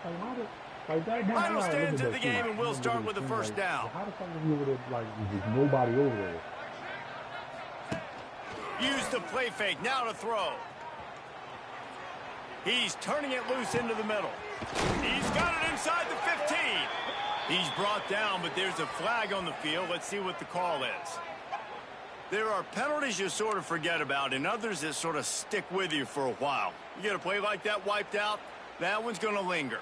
like that. Final stands of the game, and we'll start with the first down. How the fuck is you over there, like, there's nobody over there? Use the play fake, now to throw. He's turning it loose into the middle. He's got it inside the 15. He's brought down, but there's a flag on the field. Let's see what the call is. There are penalties you sort of forget about, and others that sort of stick with you for a while. You get a play like that wiped out, that one's going to linger.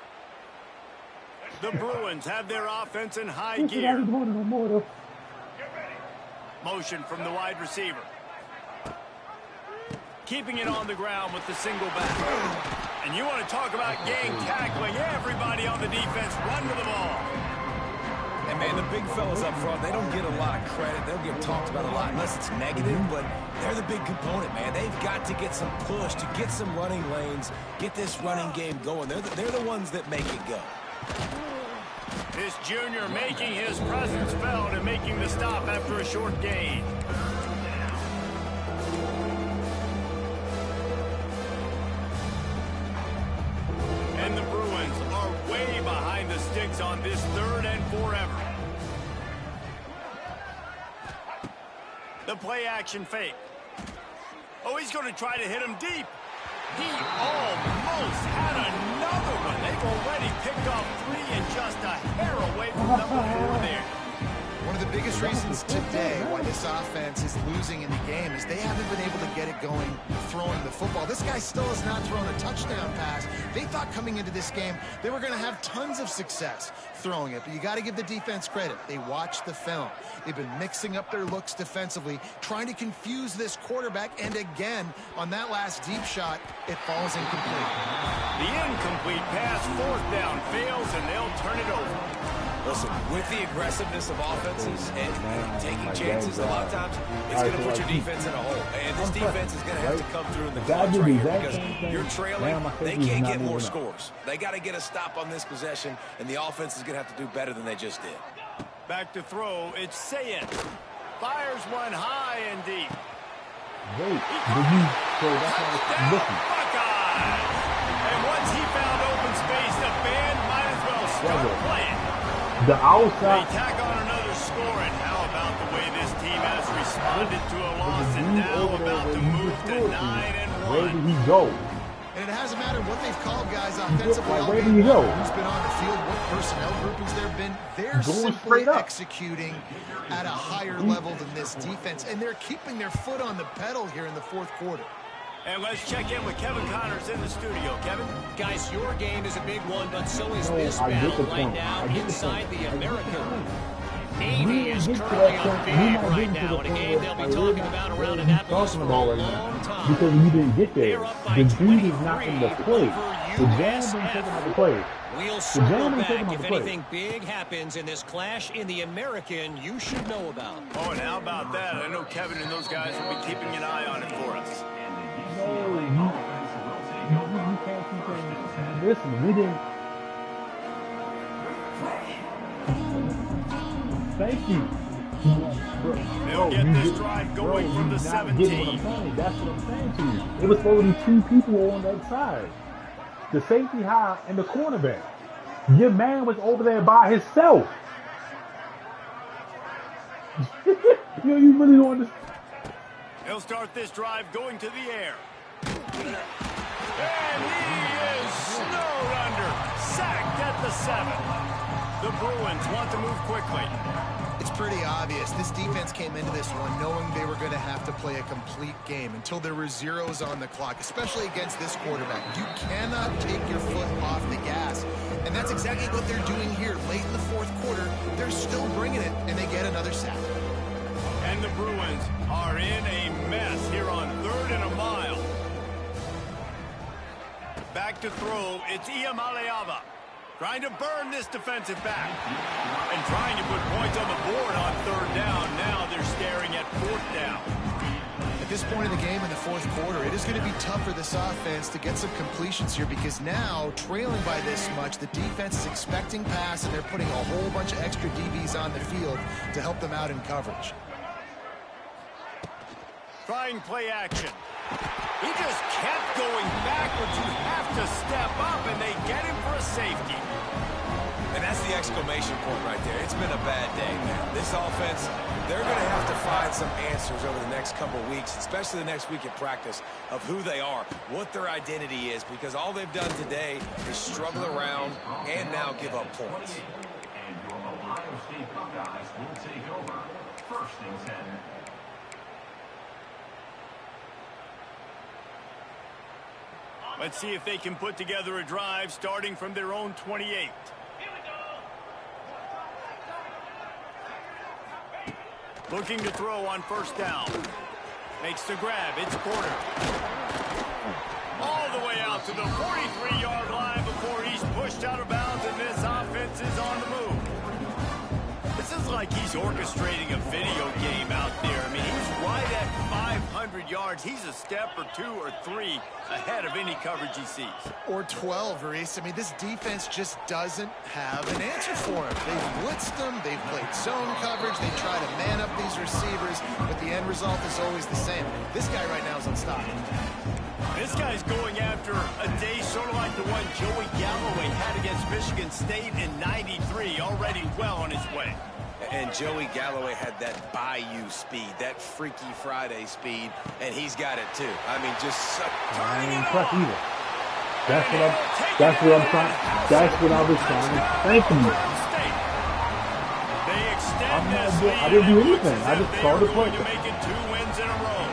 The Bruins have their offense in high gear. Motion from the wide receiver. Keeping it on the ground with the single back. And you want to talk about gang tackling. Everybody on the defense run to the ball. And, man, the big fellas up front, they don't get a lot of credit. They'll get talked about a lot unless it's negative, but they're the big component, man. They've got to get some push, to get some running lanes, get this running game going. They're the ones that make it go. This junior making his presence felt and making the stop after a short gain. And the Bruins are way behind the sticks on this third and forever. The play action fake. Oh, he's going to try to hit him deep. He almost had another one. They've already picked off 3 and just a hair away from number 4 there. One of the the biggest reasons today why this offense is losing in the game is they haven't been able to get it going throwing the football. This guy still has not thrown a touchdown pass. They thought coming into this game they were going to have tons of success throwing it, but you got to give the defense credit. They watched the film. They've been mixing up their looks defensively, trying to confuse this quarterback, and again, on that last deep shot, it falls incomplete. The incomplete pass, fourth down, fails, and they'll turn it over. Listen, with the aggressiveness of offenses and taking chances, a lot of times it's going to put your defense in a hole. And this defense is going to have to come through in the clutch right here because you're trailing. They can't get more scores. They got to get a stop on this possession, and the offense is going to have to do better than they just did. Back to throw, it's Sayin. Fires one high and deep. Wait, Buckeyes! And once he found open space, the band might as well start playing. the outside. They tack on another score, and how about the way this team has responded to a loss and now about to move to 9-1. Where did he go? And it hasn't mattered what they've called guys offensively. Where did he go? Who's been on the field, what personnel groupings there have been. They're simply executing at a higher level than this defense, and they're keeping their foot on the pedal here in the fourth quarter. And let's check in with Kevin Connors in the studio. Kevin? Guys, your game is a big one, but so is this battle right now inside the American. Navy is currently on big right now in a game they'll be talking about around Annapolis for a long time. Because he didn't get there. The dude is not in the play. The jam didn't take him out the play. We'll circle back if anything big happens in this clash in the American you should know about. Oh, and how about that? I know Kevin and those guys will be keeping an eye on it for us. No, you can't keep saying, listen, we didn't. Thank you. They'll get this drive going from the 17. That's what I'm saying to you. It was only two people on that side. The safety high and the cornerback. Your man was over there by himself. You really don't understand. He'll start this drive going to the air. And he is snowed under. Sacked at the 7. The Bruins want to move quickly. It's pretty obvious. This defense came into this one knowing they were going to have to play a complete game until there were zeros on the clock, especially against this quarterback. You cannot take your foot off the gas. And that's exactly what they're doing here. Late in the fourth quarter, they're still bringing it, and they get another sack. And the Bruins are in a mess here on 3rd and a mile. Back to throw, it's Iamaleava. Trying to burn this defensive back. And trying to put points on the board on 3rd down. Now they're staring at 4th down. At this point in the game in the fourth quarter, it is going to be tough for this offense to get some completions here because now, trailing by this much, the defense is expecting pass, and they're putting a whole bunch of extra DBs on the field to help them out in coverage. Trying play action. He just kept going backwards. You have to step up, and they get him for a safety. And that's the exclamation point right there. It's been a bad day, man. This offense, they're going to have to find some answers over the next couple of weeks, especially the next week at practice, of who they are, what their identity is, because all they've done today is struggle around and now give up points. And your Ohio State Buckeyes will take over 1st and 10. Let's see if they can put together a drive starting from their own 28. Looking to throw on 1st down. Makes the grab. It's Porter. All the way out to the 43-yard line before he's pushed out of bounds, and this offense is on the move. This is like he's orchestrating a video game out there. I mean, he's right at 500 yards. He's a step or 2 or 3 ahead of any coverage he sees. Or 12, Reese. I mean, this defense just doesn't have an answer for him. They've blitzed them. They've played zone coverage. They try to man up these receivers, but the end result is always the same. This guy right now is unstoppable. This guy's going after a day sort of like the one Joey Galloway had against Michigan State in '93, already well on his way. And Joey Galloway had that bayou speed, that Freaky Friday speed, and he's got it too. I mean, just turning it on. Either. That's what I'm trying. That's what I was trying. Thank you. They extend tremendous lead. I didn't do It looks anything. as I if just they started are going playing. to make it 2 wins in a row.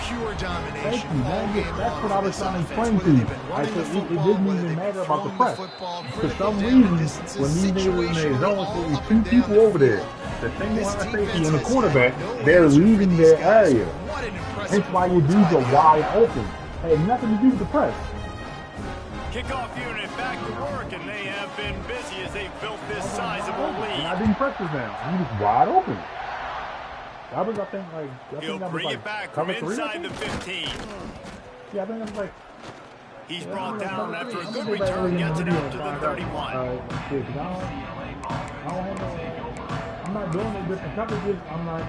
Pure domination. Thank you, all man. game That's long what for I was this trying to offense. explain to Whether you. they've been I running said the it football, didn't whether even they've matter been about the throwing the press. football, For critical some down the reason, distances, when these niggas in their situational, zone, all there's up 2 and down people the over there. field. The single This line safety defense and the has cornerback, had no they're answer for leaving these their guys. area. What an impressive Hence why your performance dudes by are the wide offense. open. Had nothing to do with the press. Kickoff unit back to work, and they have been busy as they've built this sizable And I lead. didn't press this down. He was wide open. That was, I think He'll that was bring like it back from cover 3. inside the 15. Yeah, I think that was like. He's Yeah, brought down cover after a 3. good I'm gonna go back return, early in gets it video out and to the find 31. Shit, 'cause I don't have no. I'm not doing it different coverages. I'm not.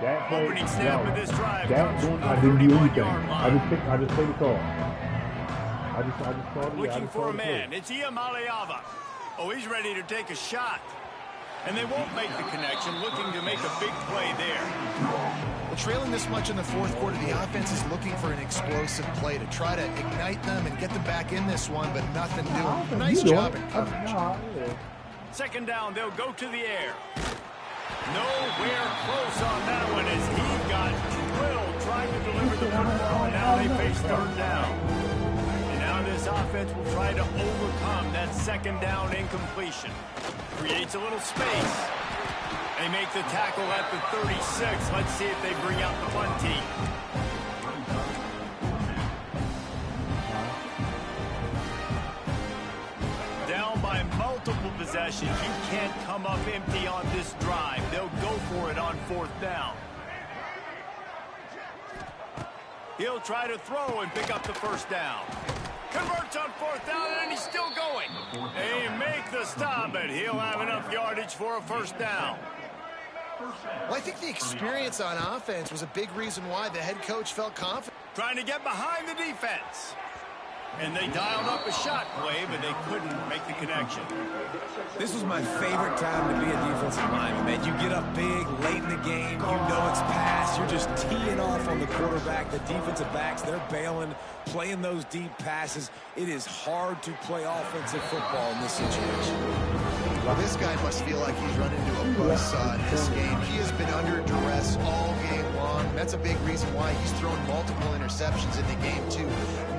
That play, Opening snap of this drive that comes from one, the I didn't do anything. 31-yard I line. just played the call. I just called it. Looking for a man. It's Iamaleava. Oh, he's ready to take a shot. And they won't make the connection, looking to make a big play there. Well, trailing this much in the fourth quarter, the offense is looking for an explosive play to try to ignite them and get them back in this one, but nothing doing. Nice job in coverage. Second down, they'll go to the air. Nowhere close on that one as he got drilled trying to deliver the football, and now they face third down. And now this offense will try to overcome that second down incompletion. Creates a little space. They make the tackle at the 36. Let's see if they bring out the punt team. Down by multiple possessions. You can't come up empty on this drive. They'll go for it on fourth down. He'll try to throw and pick up the first down. Converts on fourth down, and he's still going. They make the stop, but he'll have enough yardage for a first down. Well, I think the experience on offense was a big reason why the head coach felt confident. Trying to get behind the defense. And they dialed up a shot play, but they couldn't make the connection. This was my favorite time to be a defensive lineman, man. You get up big, late in the game, you know it's past. You're just teeing off on the quarterback. The defensive backs, they're bailing, playing those deep passes. It is hard to play offensive football in this situation. Well, this guy must feel like he's run into a buzzsaw in this game. He has been under duress all game long. That's a big reason why he's thrown multiple interceptions in the game, too.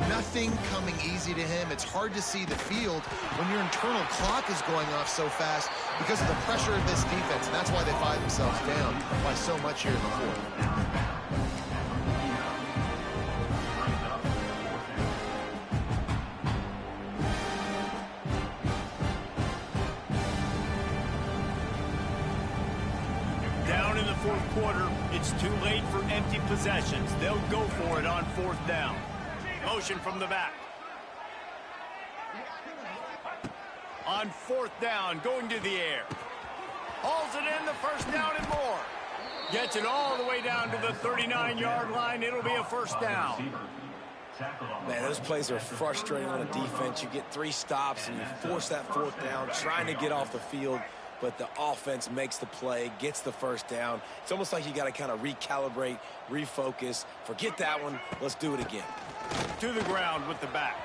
Nothing coming easy to him. It's hard to see the field when your internal clock is going off so fast because of the pressure of this defense, and that's why they find themselves down by so much here in the fourth. Down in the fourth quarter, it's too late for empty possessions. They'll go for it on fourth down. Motion from the back. On fourth down, going to the air. Hauls it in, the first down and more. Gets it all the way down to the 39-yard line. It'll be a first down. Man, those plays are frustrating on a defense. You get 3 stops and you force that fourth down, trying to get off the field, but the offense makes the play, gets the first down. It's almost like you got to kind of recalibrate, refocus. Forget that one. Let's do it again. To the ground with the back.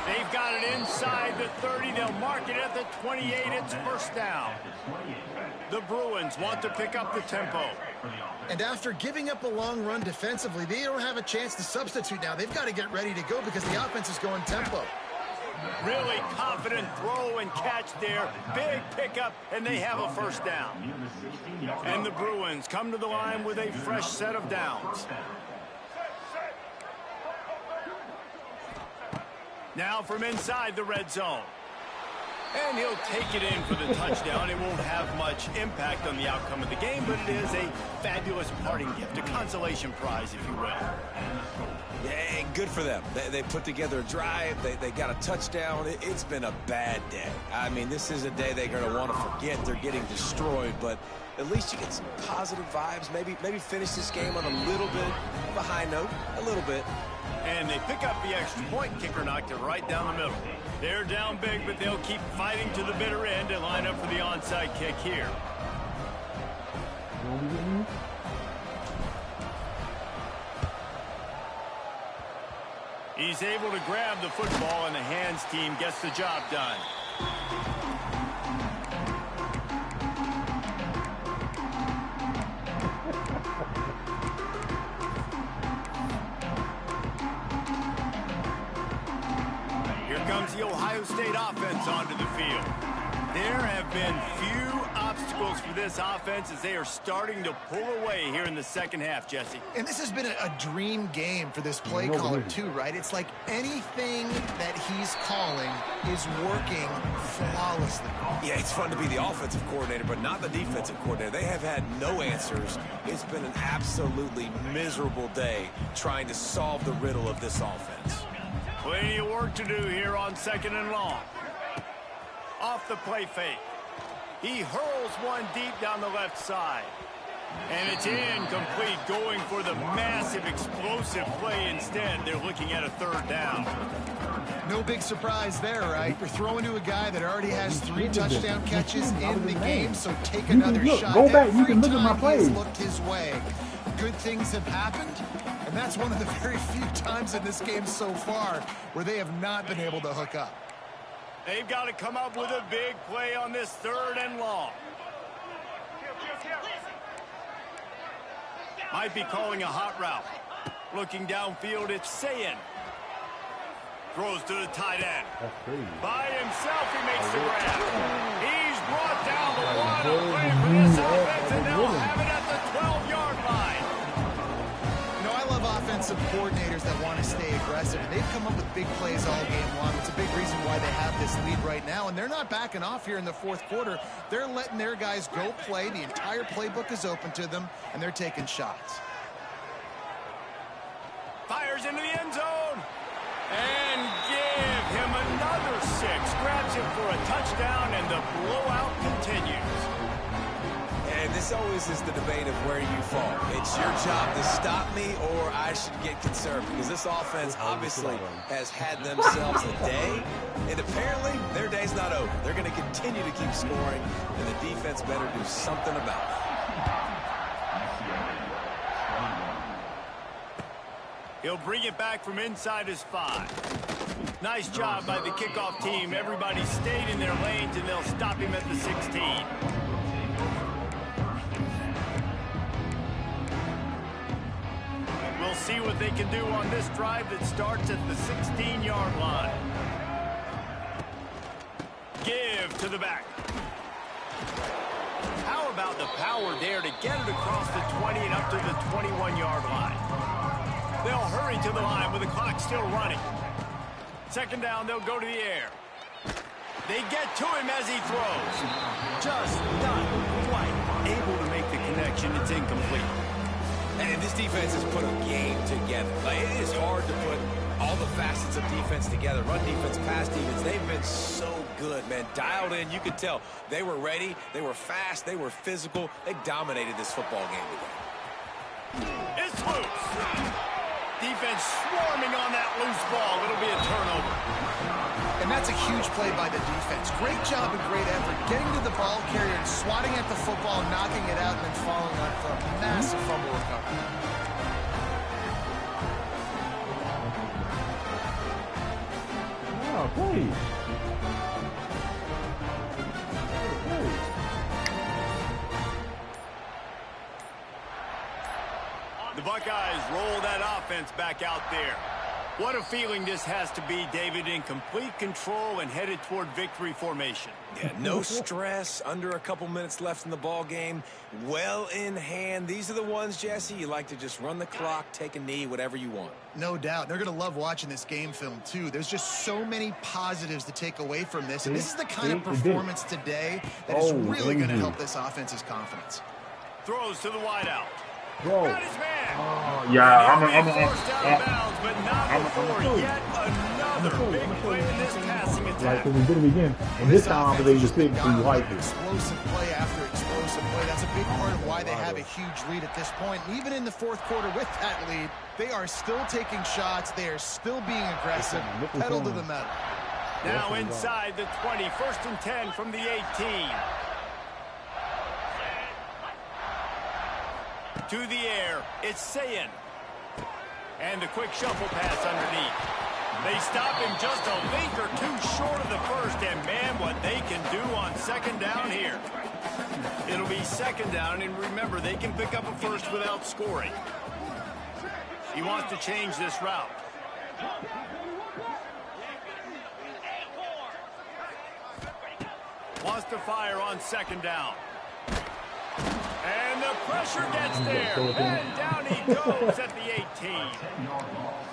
They've got it inside the 30. They'll mark it at the 28. It's first down. The Bruins want to pick up the tempo. And after giving up a long run defensively, they don't have a chance to substitute now. They've got to get ready to go because the offense is going tempo. Really confident throw and catch there. Big pickup, and they have a first down. And the Bruins come to the line with a fresh set of downs. Now from inside the red zone. And he'll take it in for the touchdown. It won't have much impact on the outcome of the game, but it is a fabulous parting gift, a consolation prize, if you will. Yeah, good for them. They put together a drive. They got a touchdown. It's been a bad day. I mean, this is a day they're going to want to forget. They're getting destroyed, but at least you get some positive vibes. Maybe finish this game on a little bit of a high note, a little bit. And they pick up the extra point. Kicker knocked it right down the middle. They're down big, but they'll keep fighting to the bitter end and line up for the onside kick here. He's able to grab the football, and the hands team gets the job done. Here comes the Ohio State offense onto the field. There have been few obstacles for this offense as they are starting to pull away here in the second half, Jesse. And this has been a dream game for this play caller too, right? It's like anything that he's calling is working flawlessly. Yeah, it's fun to be the offensive coordinator, but not the defensive coordinator. They have had no answers. It's been an absolutely miserable day trying to solve the riddle of this offense. Plenty of work to do here on 2nd and long. Off the play fake. He hurls one deep down the left side. And it's incomplete, going for the massive explosive play instead. They're looking at a 3rd down. No big surprise there, right? You're throwing to a guy that already has 3 touchdown catches in the game, so take another shot. Go back, you can look at my plays. He's looked his way. Good things have happened, and that's one of the very few times in this game so far where they have not been able to hook up. They've got to come up with a big play on this 3rd and long. Might be calling a hot route. Looking downfield, it's Sayin. Throws to the tight end. By himself, he makes the grab. He's brought down the wide play for this offense, and they'll have it at the 12-yard line. You know, I love offensive coordinators that want to stay aggressive. They've come up with big plays all game long. It's a big reason why they have this lead right now, and they're not backing off here in the 4th quarter. They're letting their guys go play. The entire playbook is open to them, and they're taking shots. Fires into the end zone. And give him another 6. Grabs him for a touchdown, and the blowout continues. And this always is the debate of where you fall. It's your job to stop me, or I should get concerned, because this offense obviously has had themselves a day, and apparently their day's not over. They're going to continue to keep scoring, and the defense better do something about it. He'll bring it back from inside his 5. Nice job by the kickoff team. Everybody stayed in their lanes, and they'll stop him at the 16. We'll see what they can do on this drive that starts at the 16-yard line. Give to the back. How about the power there to get it across the 20 and up to the 21-yard line? They'll hurry to the line with the clock still running. 2nd down, they'll go to the air. They get to him as he throws. Just not quite able to make the connection. It's incomplete. And this defense has put a game together. Like, it is hard to put all the facets of defense together. Run defense, pass defense. They've been so good, man. Dialed in. You could tell they were ready. They were fast. They were physical. They dominated this football game today. It's loose. Defense swarming on that loose ball. It'll be a turnover. And that's a huge play by the defense. Great job and great effort getting to the ball carrier and swatting at the football, knocking it out, and then following on for a massive fumble recovery. Oh, please. The Buckeyes roll that offense back out there. What a feeling this has to be, David, in complete control and headed toward victory formation. Yeah, no stress, under a couple minutes left in the ball game, well in hand. These are the ones, Jesse, you like to just run the clock, take a knee, whatever you want. No doubt. They're going to love watching this game film, too. There's just so many positives to take away from this. And this is the kind of performance today that is really going to help this offense's confidence. Throws to the wideout. Bro. Got his man. Oh, yeah, I'm forced out of bounds, but not before yet another big play in this passing attack. Like, because we did it again. And this time, they just didn't do hype it. Explosive play after explosive play. That's a big part of why they have a huge lead at this point. And even in the 4th quarter with that lead, they are still taking shots. They are still being aggressive. Pedal to the metal. Now inside the 20, 1st and 10 from the 18. To the air, it's Sayin. And the quick shuffle pass underneath. They stop him just a link or two short of the first, and man, what second down here. It'll be second down, and remember, they can pick up a first without scoring. He wants to change this route. Wants to fire on second down. And the pressure gets there. And down he goes at the 18.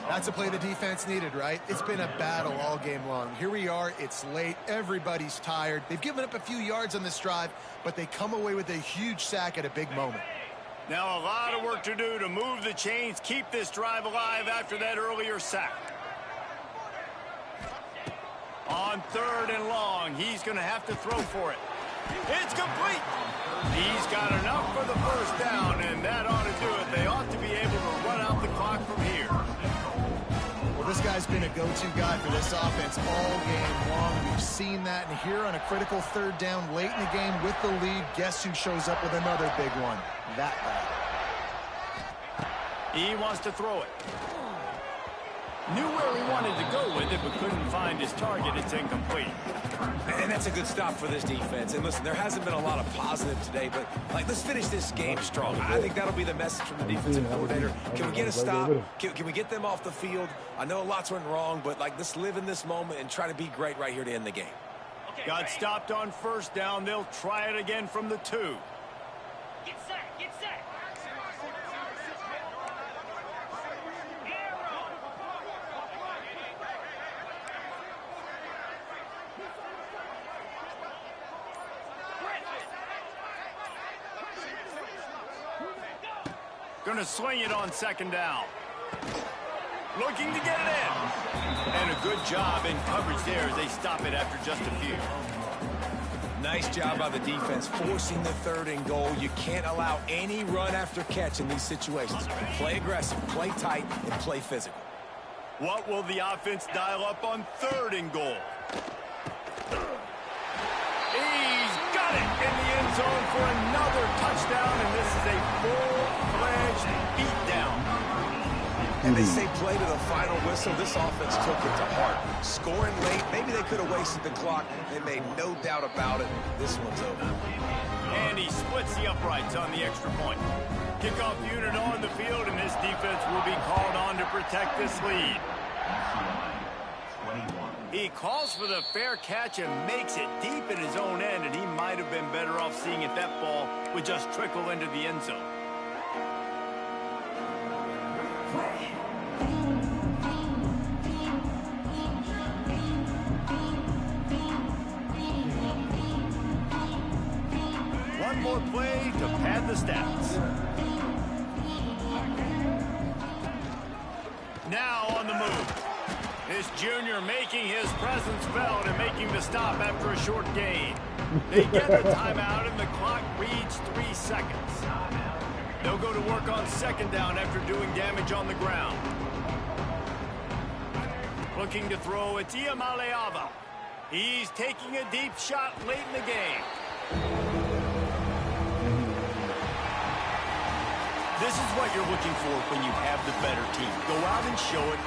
That's a play the defense needed, right? It's been a battle all game long. Here we are. It's late. Everybody's tired. They've given up a few yards on this drive, but they come away with a huge sack at a big moment. Now a lot of work to do to move the chains, keep this drive alive after that earlier sack. On third and long, he's going to have to throw for it. It's complete. He's got enough for the first down, and that ought to do it. They ought to be able to run out the clock from here. Well, this guy's been a go-to guy for this offense all game long. We've seen that, and here on a critical third down late in the game with the lead, guess who shows up with another big one? That guy. He wants to throw it. Knew where he wanted to go with it, but couldn't find his target. It's incomplete. And that's a good stop for this defense. And listen, there hasn't been a lot of positive today, but let's finish this game strong. I think that'll be the message from the defensive coordinator. Can we get a stop? Can we get them off the field? I know lots went wrong, but let's live in this moment and try to be great right here to end the game. Got stopped on first down. They'll try it again from the 2. Get set, get set. Going to swing it on second down. Looking to get it in. And a good job in coverage there as they stop it after just a few. Nice job by the defense forcing the third and goal. You can't allow any run after catch in these situations. Play aggressive, play tight, and play physical. What will the offense dial up on third and goal? He's got it in the end zone for another touchdown, and this is a full-fledged beatdown. And they say play to the final whistle. This offense took it to heart. Scoring late, maybe they could have wasted the clock. They made no doubt about it. This one's over. And he splits the uprights on the extra point. Kickoff unit on the field, and this defense will be called on to protect this lead. He calls for the fair catch and makes it deep in his own end, and he might have been better off seeing if that ball would just trickle into the end zone. One more play to pad the stats. Now on the move. This junior making his presence felt and making the stop after a short gain. They get the timeout and the clock reads 3 seconds. They'll go to work on second down after doing damage on the ground. Looking to throw, it's Iamaleava. He's taking a deep shot late in the game. This is what you're looking for when you have the better team. Go out and show it.